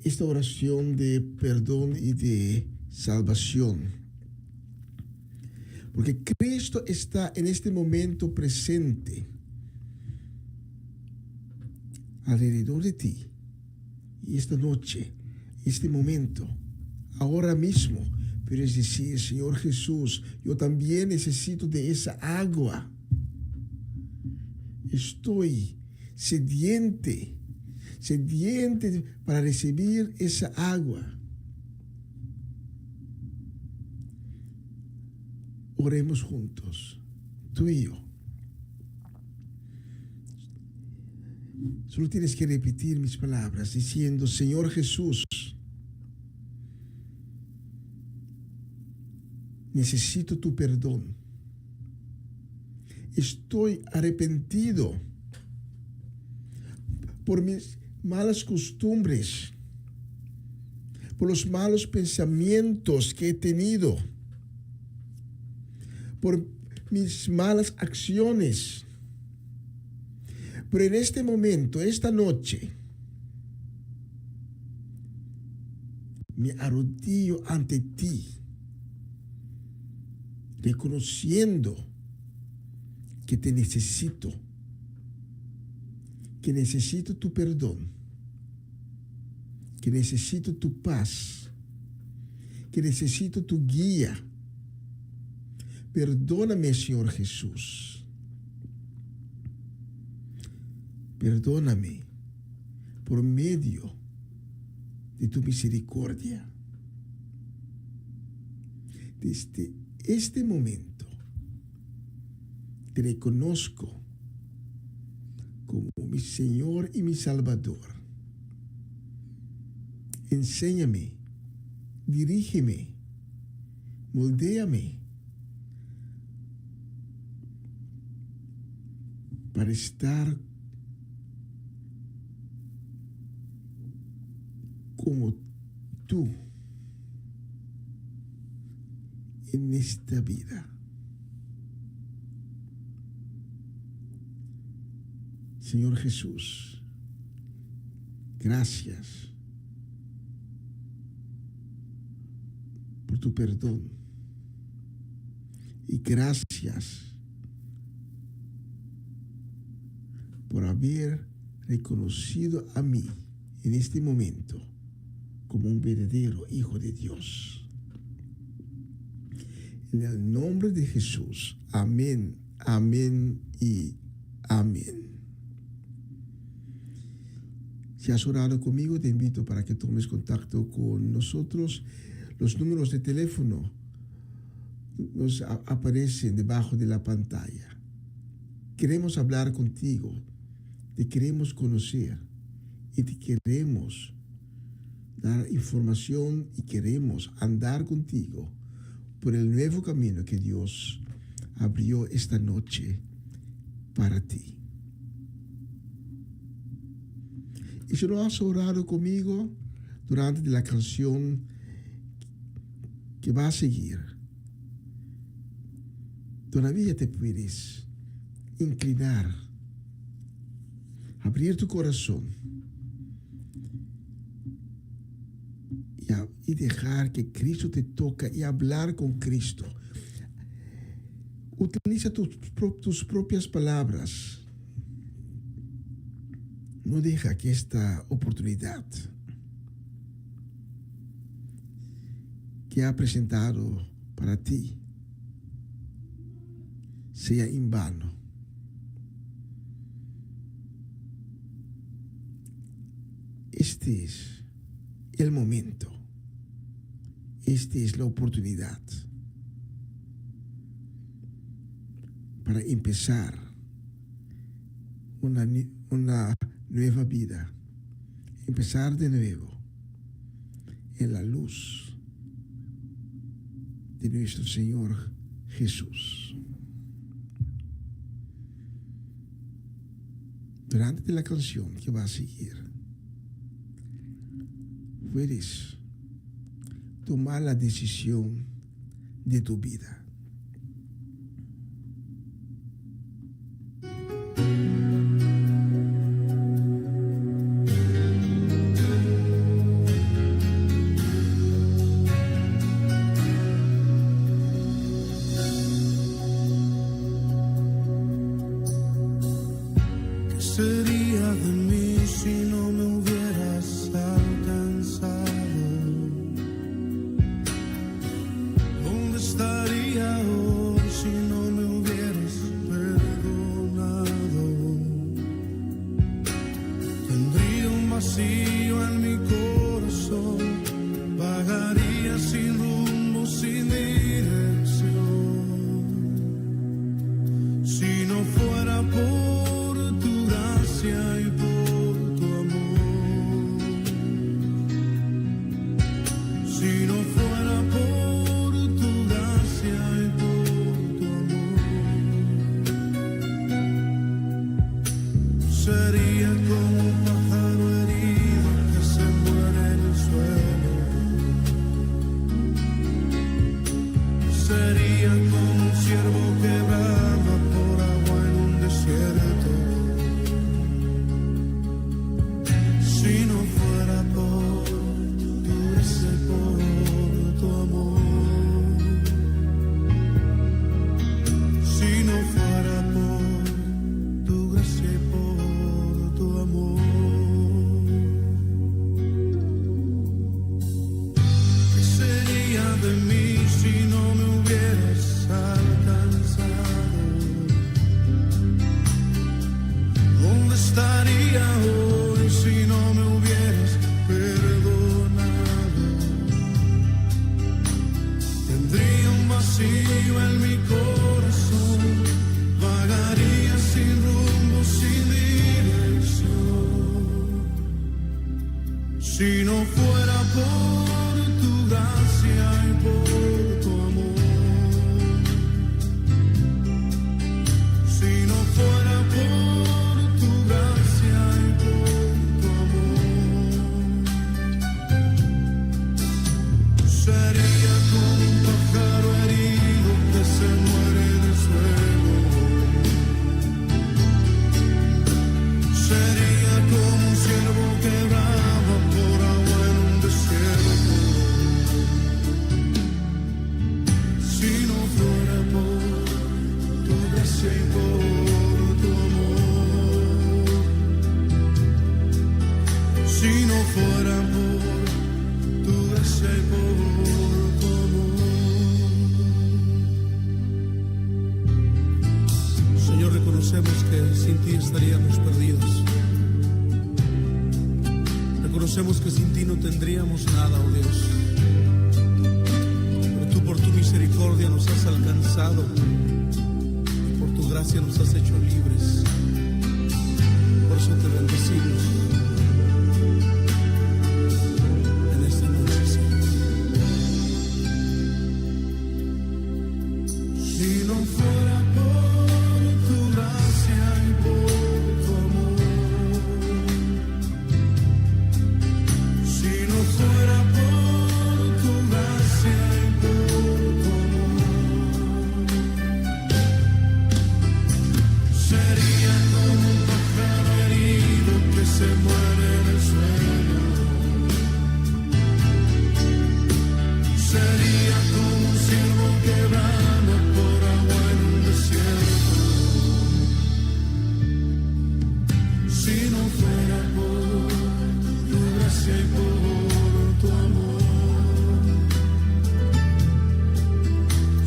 Speaker 3: esta oración de perdón y de salvación. Porque Cristo está en este momento presente alrededor de ti. Y esta noche, este momento, ahora mismo, pero es decir, Señor Jesús, yo también necesito de esa agua. Estoy sediente para recibir esa agua. Oremos juntos, tú y yo. Solo tienes que repetir mis palabras diciendo: Señor Jesús, necesito tu perdón. Estoy arrepentido por mis malas costumbres, por los malos pensamientos que he tenido, por mis malas acciones. Pero en este momento, esta noche, me arrodillo ante ti, reconociendo que te necesito, que necesito tu perdón, que necesito tu paz, que necesito tu guía. Perdóname, Señor Jesús. Perdóname por medio de tu misericordia. Desde este momento te reconozco como mi Señor y mi Salvador. Enséñame, dirígeme, moldéame para estar como tú en esta vida. Señor Jesús, gracias por tu perdón y gracias por haber reconocido a mí en este momento como un verdadero Hijo de Dios. En el nombre de Jesús, amén, amén y amén. Si has orado conmigo, te invito para que tomes contacto con nosotros. Los números de teléfono nos aparecen debajo de la pantalla. Queremos hablar contigo, te queremos conocer y te queremos dar información y queremos andar contigo por el nuevo camino que Dios abrió esta noche para ti. Y si no has orado conmigo durante la canción que va a seguir, todavía te puedes inclinar, abrir tu corazón y dejar que Cristo te toque y hablar con Cristo. Utiliza tus propias palabras. No deja que esta oportunidad que ha presentado para ti sea en vano. Este es el momento. Esta es la oportunidad para empezar una nueva vida, empezar de nuevo en la luz de nuestro Señor Jesús. Durante la canción que va a seguir, puedes tomar la decisión de tu vida.
Speaker 2: Sería como un ciervo que brama por agua en un desierto. Si no fuera por tu gracia y por tu amor. Si no fuera por tu gracia y por tu amor. ¿Qué sería de mí si no me hubieras alcanzado? ¿Dónde estaría hoy si no me hubieras perdonado? Tendría un vacío en mi corazón, vagaría sin rumbo, sin dirección. Si no fuera por tu gracia y por tu amor. Si no fuera por tu gracia y por tu amor. Sería como un pájaro herido que se muere en el suelo. Sería como un ciervo que brama por agua en un desierto. Si no fuera por tu gracia y por tu amor. Si no fuera por tu gracia y por tu amor. Señor, reconocemos que sin ti estaríamos perdidos. Reconocemos que sin ti no tendríamos nada, oh Dios. Pero tú por tu misericordia nos has alcanzado. Por tu gracia nos has hecho libres. Por eso te bendecimos en esta noche, Señor. Si no fuera por tu gracia y por tu amor. Si no fuera por tu gracia y por tu amor. Sería como un pájaro herido que se muere en el suelo. Sería como un ciervo que brama por agua en un desierto. Si no fuera por tu gracia y por tu amor.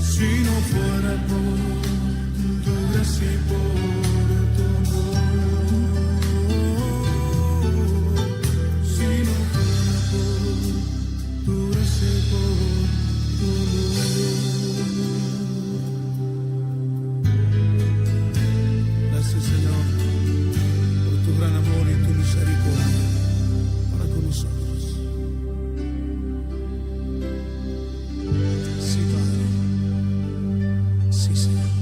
Speaker 2: Si no fuera por tu gracia y por tu amor. Si no fuera por tu gracia y por tu amor. Gracias, Señor, por tu gran amor y tu misericordia para con nosotros. Sí, Padre. Sí, Señor.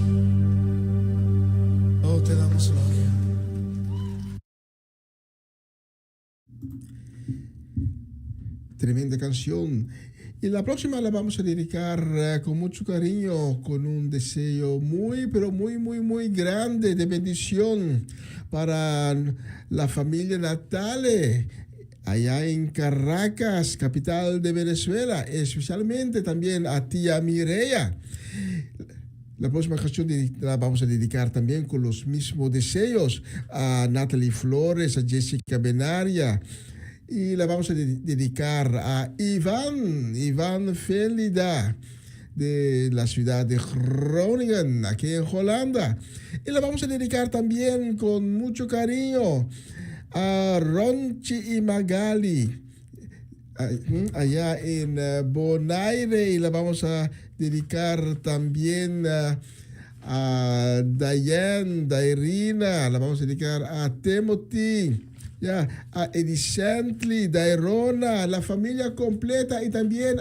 Speaker 2: Oh, te damos gloria.
Speaker 3: Tremenda canción. Y la próxima la vamos a dedicar con mucho cariño, con un deseo muy, pero muy, muy, muy grande de bendición para la familia Natale, allá en Caracas, capital de Venezuela, especialmente también a tía Mireya. La próxima canción la vamos a dedicar también con los mismos deseos a Natalie Flores, a Jessica Benaria. Y la vamos a dedicar a Iván Félida, de la ciudad de Groningen, aquí en Holanda. Y la vamos a dedicar también con mucho cariño a Ronchi y Magali, allá en Bonaire. Y la vamos a dedicar también a Diane, Dairina. La vamos a dedicar a Timothy, ya, a Edicentli, Dairona, la familia completa. Y también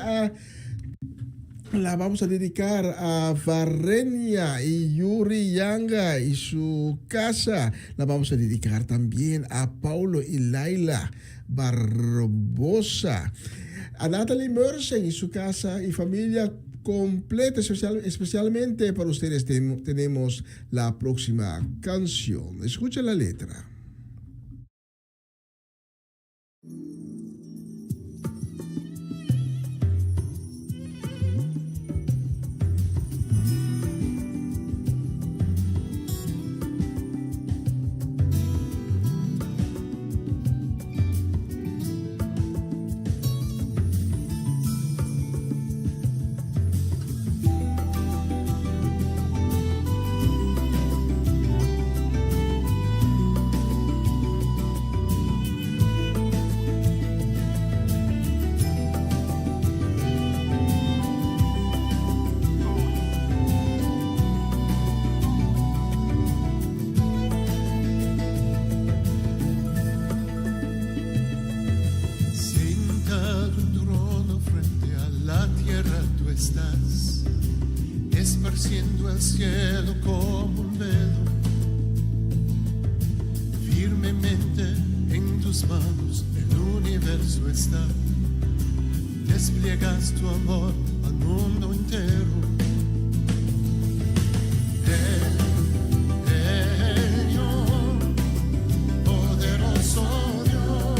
Speaker 3: la vamos a dedicar a Varenia y Yuri Yanga y su casa. La vamos a dedicar también a Paulo y Laila Barbosa, a Natalie Mersen y su casa y familia completa. Especialmente para ustedes tenemos la próxima canción. Escucha la letra.
Speaker 7: Esparciendo el cielo como un velo, firmemente en tus manos el universo está. Despliegas tu amor al mundo entero. Señor, poderoso Dios,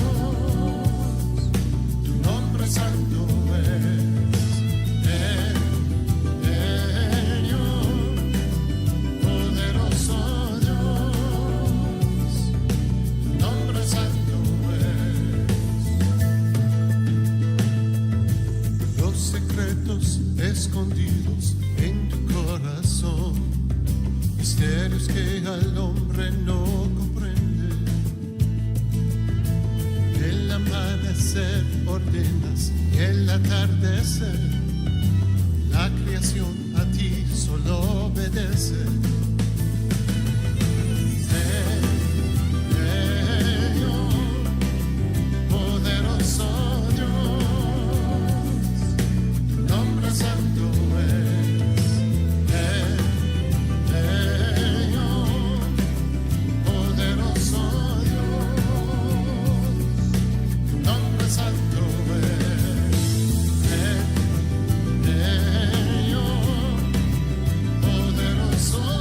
Speaker 7: tu nombre santo es. Escondidos en tu corazón, misterios que al hombre no comprende. El amanecer ordenas y el atardecer, la creación a ti solo obedece. Señor, poderoso santo es, Señor, poderoso Dios, tu nombre santo es, Señor, poderoso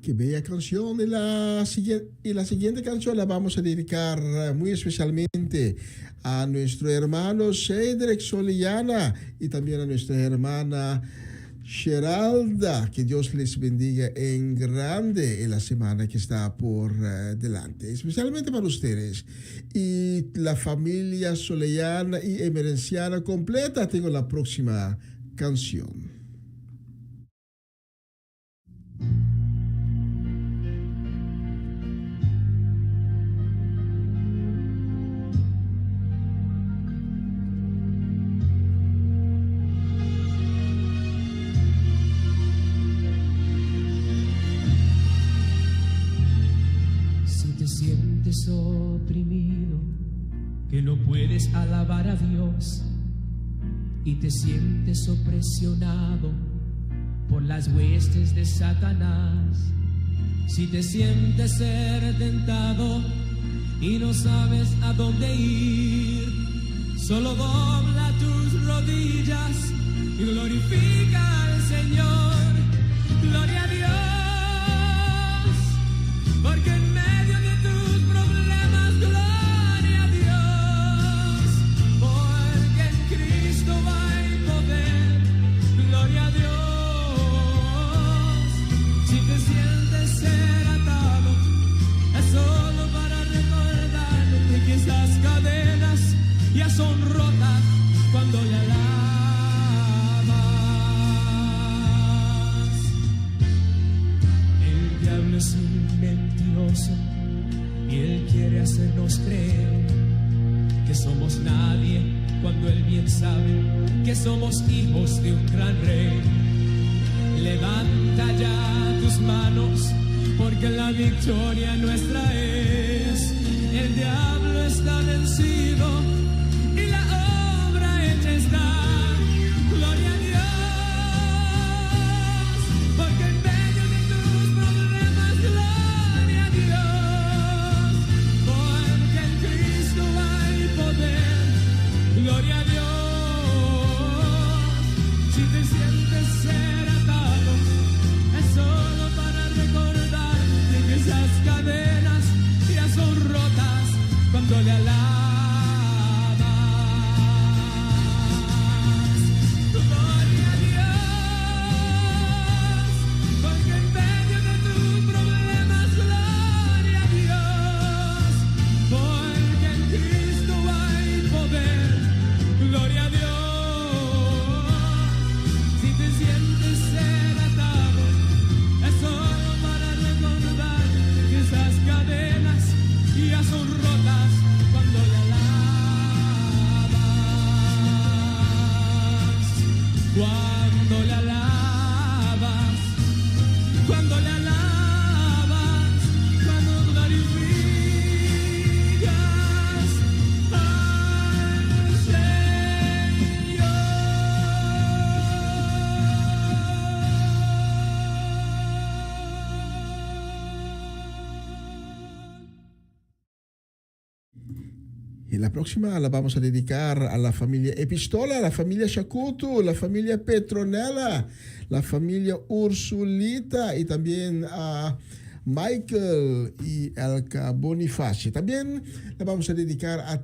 Speaker 3: Qué bella canción. Y la siguiente canción la vamos a dedicar muy especialmente a nuestro hermano Cedric Soliana y también a nuestra hermana Geralda. Que Dios les bendiga en grande en la semana que está por delante, especialmente para ustedes y la familia Soleyana y Emerenciana completa. Tengo la próxima canción.
Speaker 8: Te sientes oprimido, que no puedes alabar a Dios y te sientes opresionado por las huestes de Satanás. Si te sientes ser tentado y no sabes a dónde ir, solo dobla tus rodillas y glorifica al Señor. Gloria a Dios, porque en medio de tus problemas, gloria a Dios, porque en Cristo hay poder, gloria a Dios. Si te sientes ser atado, es solo para recordarte que esas cadenas ya son rotas cuando le alabas. El diablo es un mentiroso y él quiere hacernos creer que somos nadie, cuando él bien sabe que somos hijos de un gran rey. Levanta ya tus manos, porque la victoria nuestra es. El diablo está vencido y la obra hecha está. Gloria a Dios, porque en medio de tus problemas, gloria a Dios, porque en Cristo hay poder, gloria a Dios. Si te sientes ser atado, es solo para recordarte que esas cadenas ya son rotas cuando le alabas. Gloria a Dios, porque en medio de tus problemas, gloria a Dios, porque en Cristo hay poder, gloria a Dios. Si te sientes ser atado, es solo para recordarte que esas cadenas ya son rotas cuando le alabas. Cuando le alabas, cuando le alabas, cuando glorificas al Señor.
Speaker 3: Y la próxima la vamos a dedicar a la familia Epistola, a la familia Shakutu, la familia Petronella, la familia Ursulita y también a Michael y Elka Bonifacio. También la vamos a dedicar a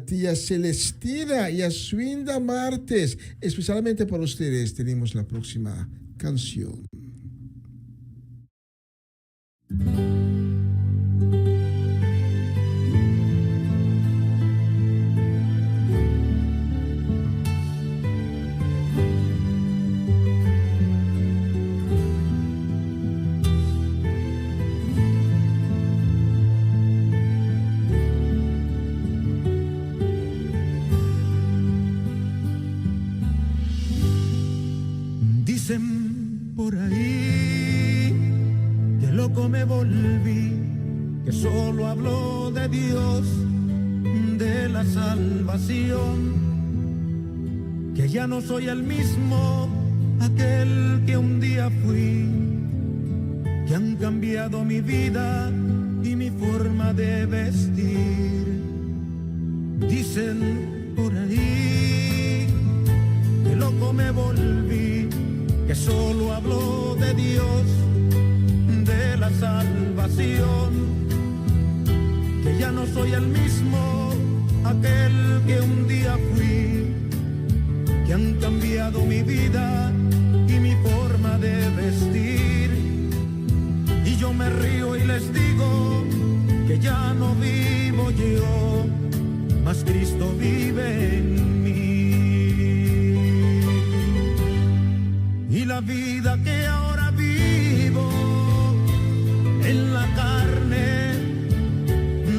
Speaker 3: tía Celestina y a Swinda Martes. Especialmente para ustedes tenemos la próxima canción.
Speaker 2: Dicen por ahí que loco me volví, que solo hablo de Dios, de la salvación, que ya no soy el mismo, aquel que un día fui, que han cambiado mi vida y mi forma de vestir. Dicen por ahí que loco me volví, que solo hablo de Dios, de la salvación, que ya no soy el mismo, aquel que un día fui, que han cambiado mi vida y mi forma de vestir. Y yo me río y les digo que ya no vivo yo, mas Cristo vive en mí. Y la vida que ahora vivo en la carne,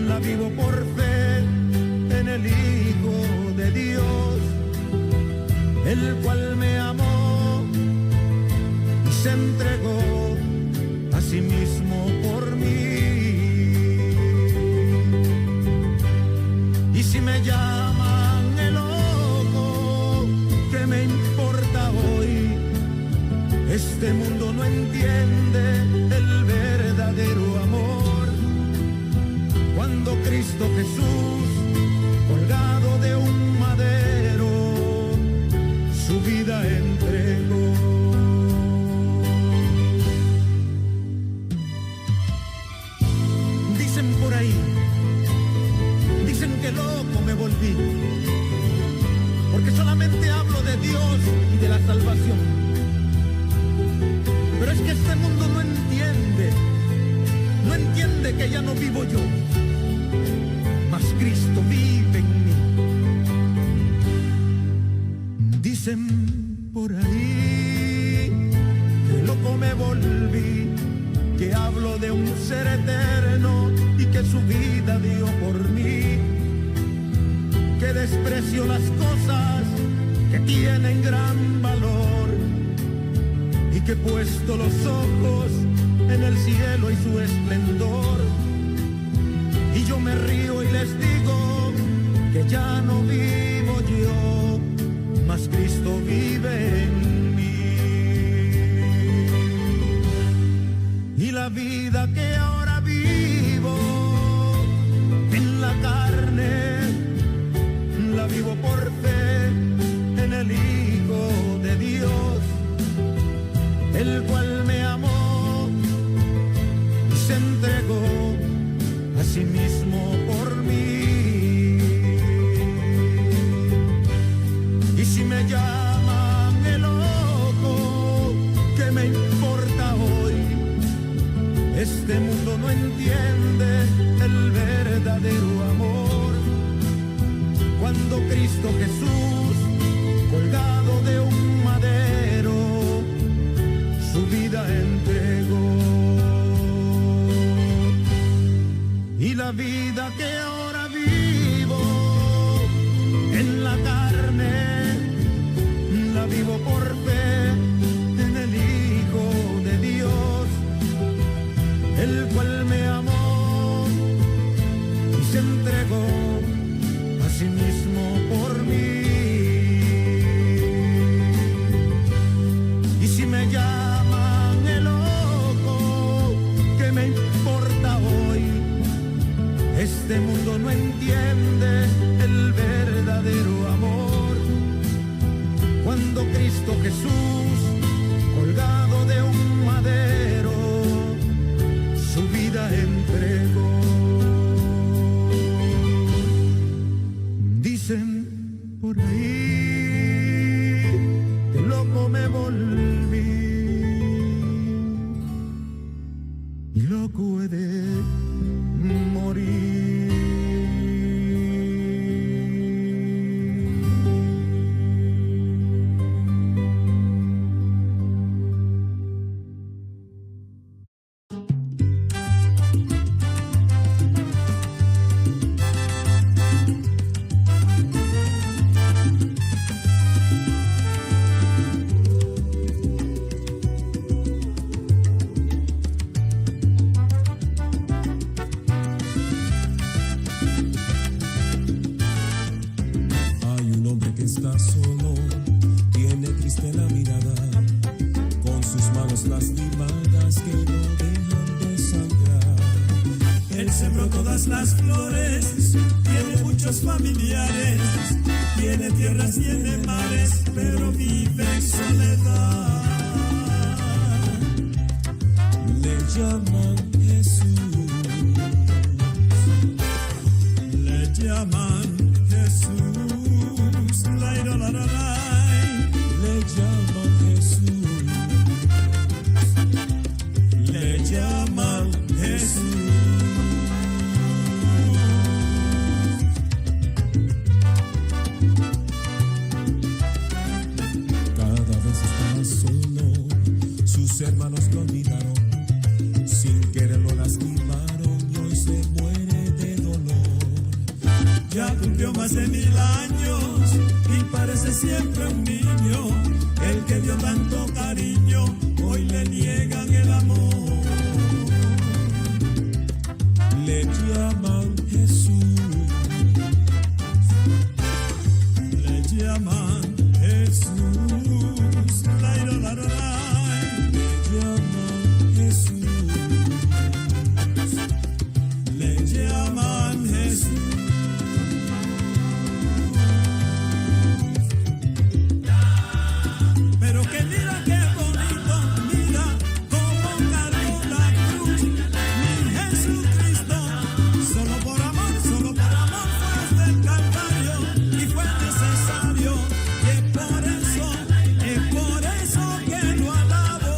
Speaker 2: la vivo por fe en el Hijo de Dios, el cual me amó y se entregó a sí mismo por mí. Y si me llaman el loco, ¿qué me importa hoy? Este mundo no entiende el verdadero amor. Cuando Cristo Jesús, colgado de un madero, su vida entregó. Dicen por ahí, dicen que loco me volví, porque solamente hablo de Dios y de la salvación. Pero es que este mundo no entiende que ya no vivo yo, mas Cristo vive en mí. Dicen por ahí que loco me volví, que hablo de un ser eterno y que su vida dio por mí, que desprecio las cosas que tienen gran valor y que he puesto los ojos en el cielo y su esplendor. Y yo me río y les digo que ya no vivo yo, mas Cristo vive en mí. Y la vida que ahora vivo en la carne, la vivo por fe en el Hijo de Dios, el cual me amó y se entregó a sí mismo por mí. Y si me llaman el loco, ¿qué me importa hoy? Este mundo no entiende el verdadero amor. Cuando Cristo Jesús, colgado de un madero, su vida entregó. Y la vida que ahora vivo en la carne, la vivo por fe en el Hijo de Dios, el cual me amó y se entregó a sí mismo por mí. Y si me llaman el loco, ¿qué me importa hoy? Este mundo no entiende el verdadero amor. Cuando Cristo Jesús, colgado de un madero, su vida entregó. Dicen por ahí que loco me volví y loco he de morir.
Speaker 9: Está solo, tiene triste la mirada, con sus manos lastimadas que no dejan de sangrar.
Speaker 10: Él sembró todas las flores, tiene muchos familiares, tiene tierras, tiene mares, pero vive en soledad.
Speaker 9: Le llaman Jesús.
Speaker 10: ya cumplió más de 1000 años y parece siempre un niño. El que dio tanto cariño, hoy le niegan el amor.
Speaker 9: Le llaman Jesús,
Speaker 10: Le llaman Jesús. La, la, la, la, la.
Speaker 9: le llaman Jesús,
Speaker 10: Le llaman Jesús. Pero que mira qué bonito, mira cómo cargó la cruz mi Jesucristo. Solo por amor fue hasta el Calvario y fue necesario. Y es por eso que lo alabo.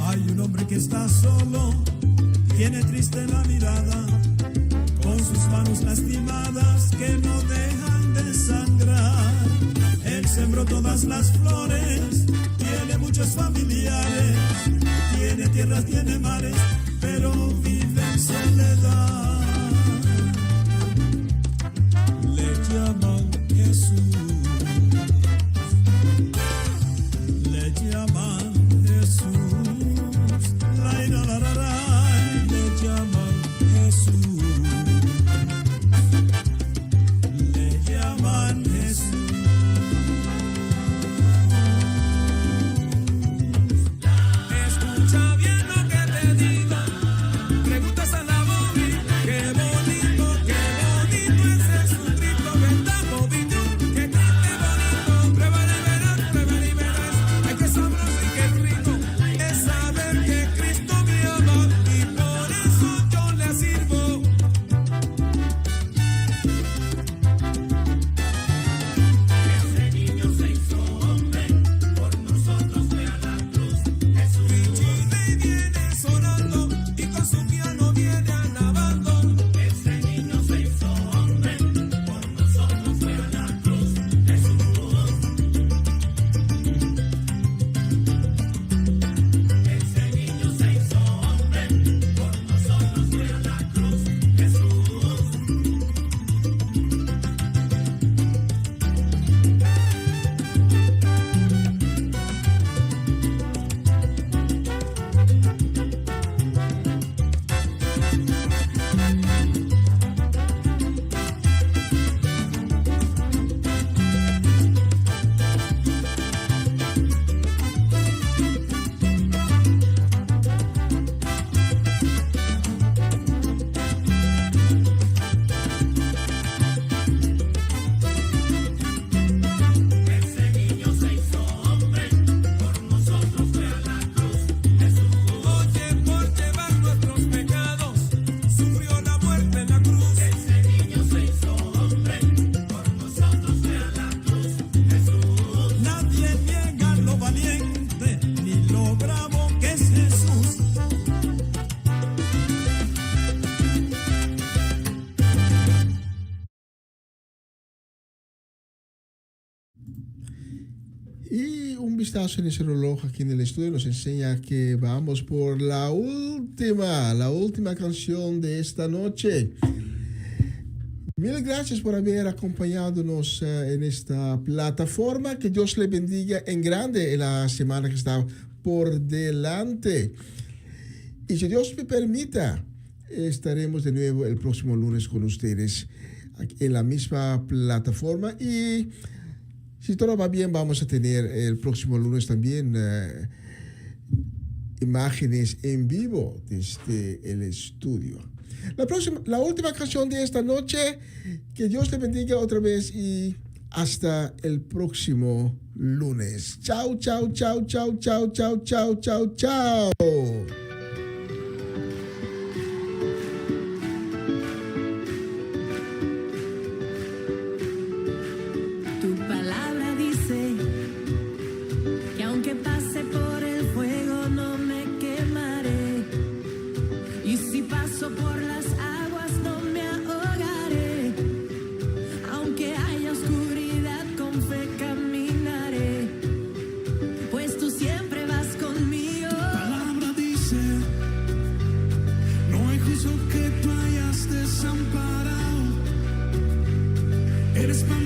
Speaker 10: Hay un hombre que está solo, tiene triste la mirada, con sus manos lastimadas que no dejan de sangrar. Él sembró todas las flores, tiene muchos familiares, tiene tierras, tiene mares, pero vive en soledad.
Speaker 9: le llaman Jesús,
Speaker 10: Le llaman Jesús. La, la, la, la, la.
Speaker 9: le llaman Jesús,
Speaker 10: Le llaman Jesús. Escucha bien lo que te digo. Preguntas a la Bobby. Qué bonito es Jesucristo que está movido. Qué triste bonito. Pruébalo y verás. Ay, qué sabroso y qué rico es saber que Cristo me ama y por eso yo le sirvo. Ese niño se hizo hombre, por nosotros fue a la cruz. Jesús viene sonando y con su piano viene alabando. Ese niño se hizo hombre, por nosotros fue a la cruz. Jesús. Ese niño se hizo hombre, por nosotros fue a la cruz. Jesús. Ese niño se hizo hombre, por nosotros fue a la cruz. Jesús. Oye, por llevar nuestros pecados, sufrió la muerte en la cruz. Ese niño se hizo hombre, por nosotros fue a la cruz. Jesús. Nadie niega lo valiente ni lo bravo que es Jesús.
Speaker 3: Y un vistazo en ese reloj aquí en el estudio nos enseña que vamos por la última canción de esta noche. Mil gracias por haber acompañadonos en esta plataforma. Que Dios le bendiga en grande en la semana que está por delante. Y si Dios me permita, estaremos de nuevo el próximo lunes con ustedes en la misma plataforma. Y si todo va bien, vamos a tener el próximo lunes también imágenes en vivo desde el estudio. La última canción de esta noche. Que Dios te bendiga otra vez y hasta el próximo lunes. Chao, chao, chao, chao, chao, chao, chao, chao, chao.
Speaker 5: Tu palabra dice que aunque pase por el fuego no me quemaré, y si paso por las aguas no me ahogaré, aunque haya oscuridad.
Speaker 8: eres para